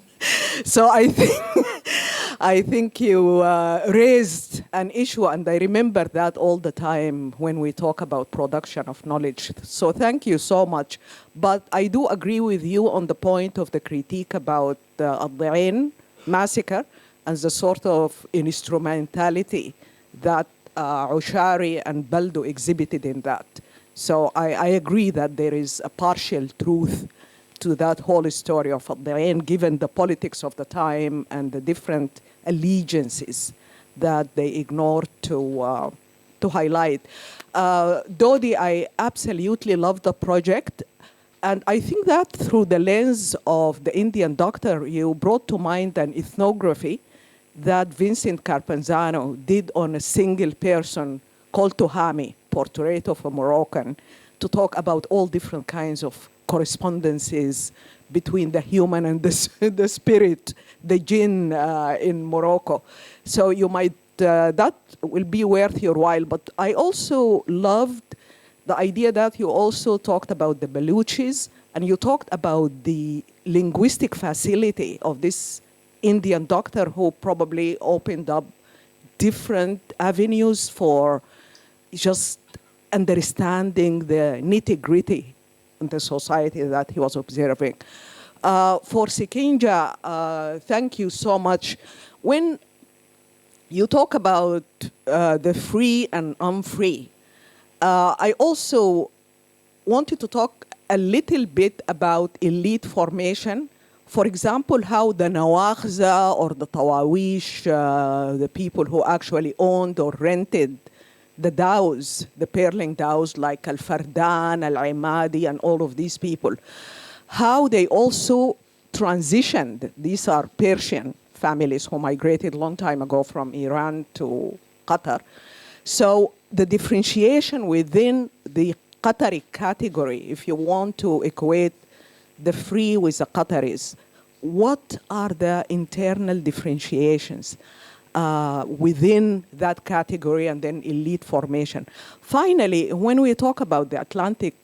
So I think you raised an issue, and I remember that all the time when we talk about production of knowledge. So thank you so much. But I do agree with you on the point of the critique about the Al-Dain massacre and the sort of instrumentality that Ushari and Baldo exhibited in that. So I agree that there is a partial truth to that whole story of Al-Dain, given the politics of the time and the different allegiances that they ignored to highlight. Dodi, I absolutely love the project. And I think that through the lens of the Indian doctor, you brought to mind an ethnography that Vincent Carpenzano did on a single person called Tuhami, Portrait of a Moroccan, to talk about all different kinds of correspondences between the human and the spirit, the jinn in Morocco. So you might, that will be worth your while. But I also loved the idea that you also talked about the Baluchis, and you talked about the linguistic facility of this Indian doctor who probably opened up different avenues for just understanding the nitty-gritty the society that he was observing. For Sekinja, thank you so much. When you talk about the free and unfree, I also wanted to talk a little bit about elite formation. For example, how the Nawakhza or the Tawawish, the people who actually owned or rented the dhows, the pearling dhows like Al-Fardan, Al-Imadi, and all of these people, how they also transitioned. These are Persian families who migrated a long time ago from Iran to Qatar. So the differentiation within the Qatari category, if you want to equate the free with the Qataris, what are the internal differentiations within that category and then elite formation? Finally, when we talk about the Atlantic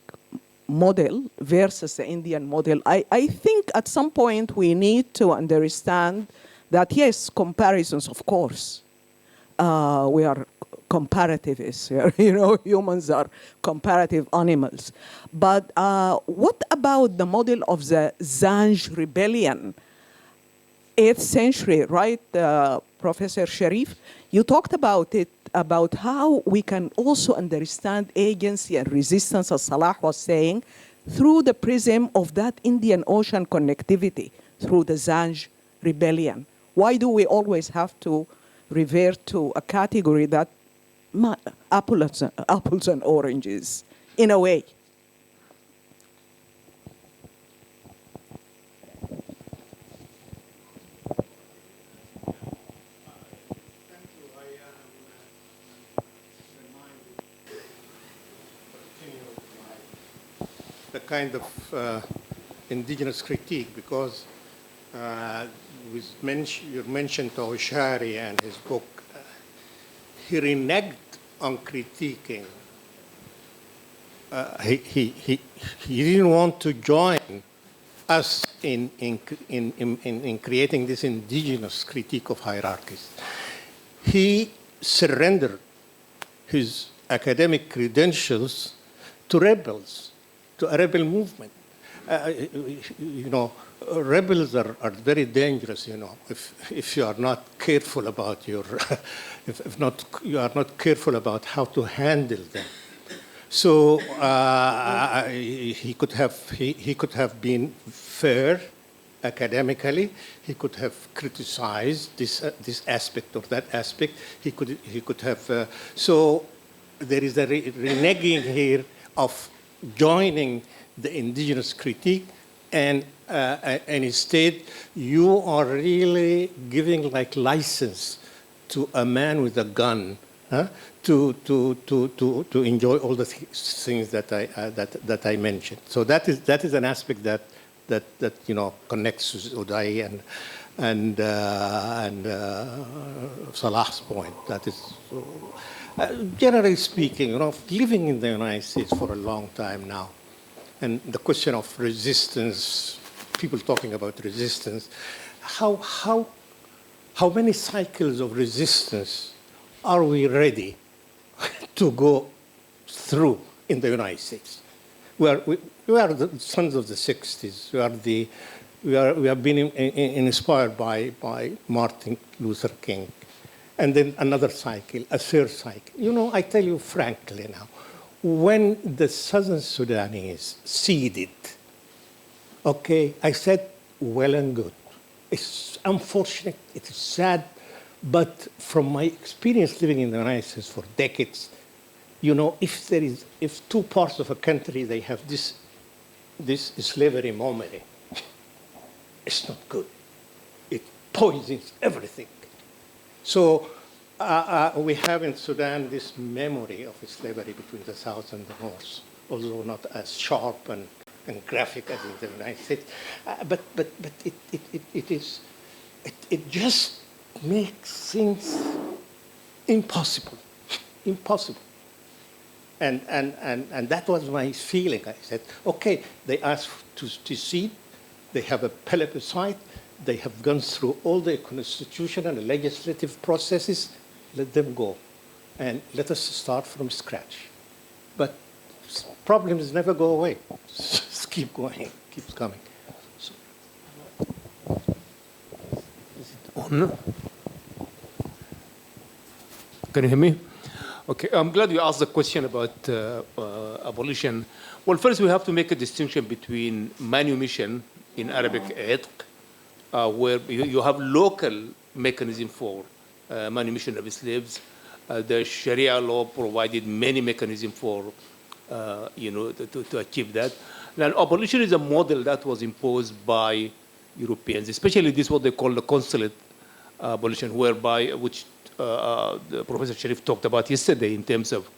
model versus the Indian model, I think at some point we need to understand that, yes, comparisons, of course, we are comparativists. Humans are comparative animals. But what about the model of the Zanj rebellion, 8th century, right, Professor Sharif? You talked about it, about how we can also understand agency and resistance, as Salah was saying, through the prism of that Indian Ocean connectivity, through the Zanj rebellion. Why do we always have to revert to a category that apples and oranges, in a way? The kind of indigenous critique, because you mentioned Ushari and his book. He reneged on critiquing. He didn't want to join us in creating this indigenous critique of hierarchies. He surrendered his academic credentials to rebels, to a rebel movement. Rebels are very dangerous, if you are not careful about your, you are not careful about how to handle them. So he could have been fair academically. He could have criticized this aspect or that aspect. He could have. So there is a reneging here of joining the indigenous critique, and instead you are really giving like license to a man with a gun to enjoy all the things that I mentioned. So that is an aspect that connects Uday and Salah's point. That is, generally speaking, living in the United States for a long time now, and the question of resistance, people talking about resistance, how many cycles of resistance are we ready to go through in the United States? We are the sons of the 60s. We have been inspired by Martin Luther King. And then another cycle, a third cycle. I tell you frankly now, when the Southern Sudanese ceded, okay, I said, well and good. It's unfortunate, it is sad, but from my experience living in the United States for decades, if two parts of a country, they have this slavery memory, it's not good. It poisons everything. So we have in Sudan this memory of slavery between the South and the North, although not as sharp and graphic as in the United States. But it just makes things impossible. And that was my feeling. I said, okay, they asked to secede, they have a plebiscite, they have gone through all the constitutional and legislative processes, let them go. And let us start from scratch. But problems never go away. just keep going, keeps coming. So, is it on? Can you hear me? Okay, I'm glad you asked the question about abolition. Well, first we have to make a distinction between manumission in Arabic itq, where you have local mechanism for manumission of slaves. The Sharia law provided many mechanisms for, to achieve that. Now, abolition is a model that was imposed by Europeans, especially this what they call the consulate abolition, which the Professor Sharif talked about yesterday in terms of,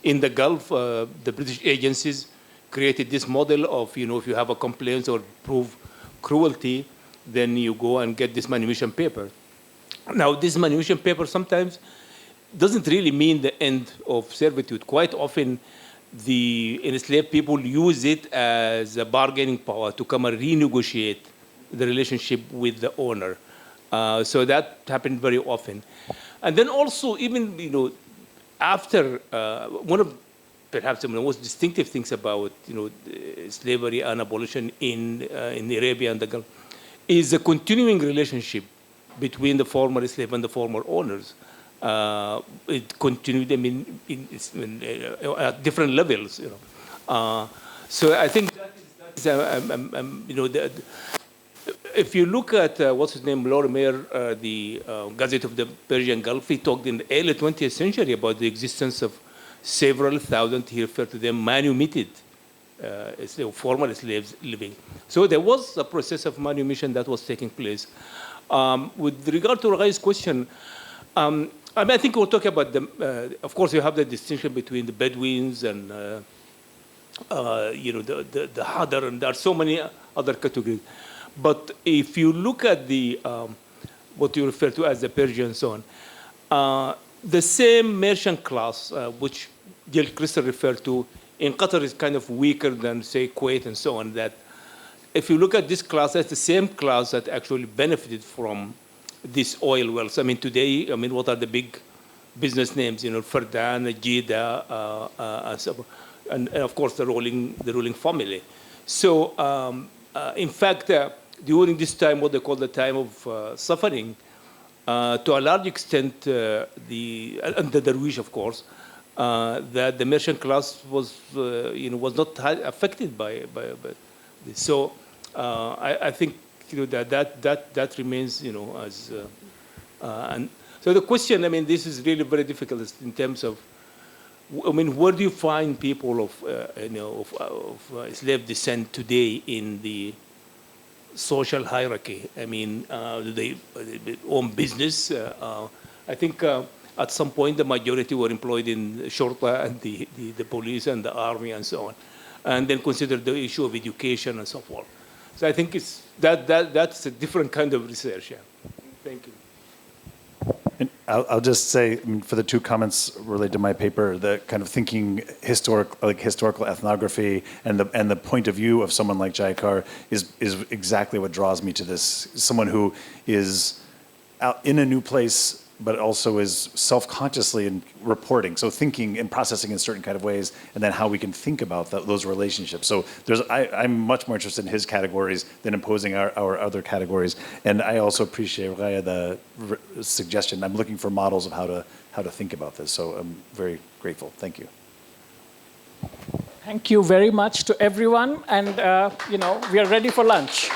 in the Gulf, the British agencies created this model of, if you have a complaint or prove cruelty, then you go and get this manumission paper. Now, this manumission paper sometimes doesn't really mean the end of servitude. Quite often, the enslaved people use it as a bargaining power to come and renegotiate the relationship with the owner. So that happened very often. And then also, even, after, one of perhaps the most distinctive things about, slavery and abolition in Arabia and the Gulf is the continuing relationship between the former slave and the former owners. It continued, at different levels, So I think that is, if you look at what's his name, Lorimer, the Gazette of the Persian Gulf, he talked in the early 20th century about the existence of several thousand, he referred to them, manumitted former slaves living. So there was a process of manumission that was taking place. With regard to Ragai's question, I think we'll talk about of course, you have the distinction between the Bedouins and the Hadar, and there are so many other categories. But if you look at the what you refer to as the Persian zone, the same merchant class, which Kristoff referred to, in Qatar is kind of weaker than, say, Kuwait and so on, that if you look at this class, that's the same class that actually benefited from these oil wells. Today, what are the big business names? Fardan, Jida, and of course the ruling family. So, in fact, during this time, what they call the time of suffering, to a large extent, and the Darwish, of course, that the merchant class was, was not affected by this. So, I think that remains, as and so the question. This is really very difficult in terms of, where do you find people of slave descent today in the social hierarchy? Do they own business? I think at some point the majority were employed in Shorta and the police and the army and so on, and then consider the issue of education and so forth. So I think that's a different kind of research. Yeah. Thank you. And I'll just say, for the two comments related to my paper, the kind of thinking historical ethnography and the point of view of someone like Jaikar is exactly what draws me to this. Someone who is out in a new place, but also is self-consciously in reporting, so thinking and processing in certain kind of ways, and then how we can think about those relationships. So I'm much more interested in his categories than imposing our other categories. And I also appreciate Raya, the suggestion. I'm looking for models of how to think about this. So I'm very grateful. Thank you. Thank you very much to everyone, and we are ready for lunch.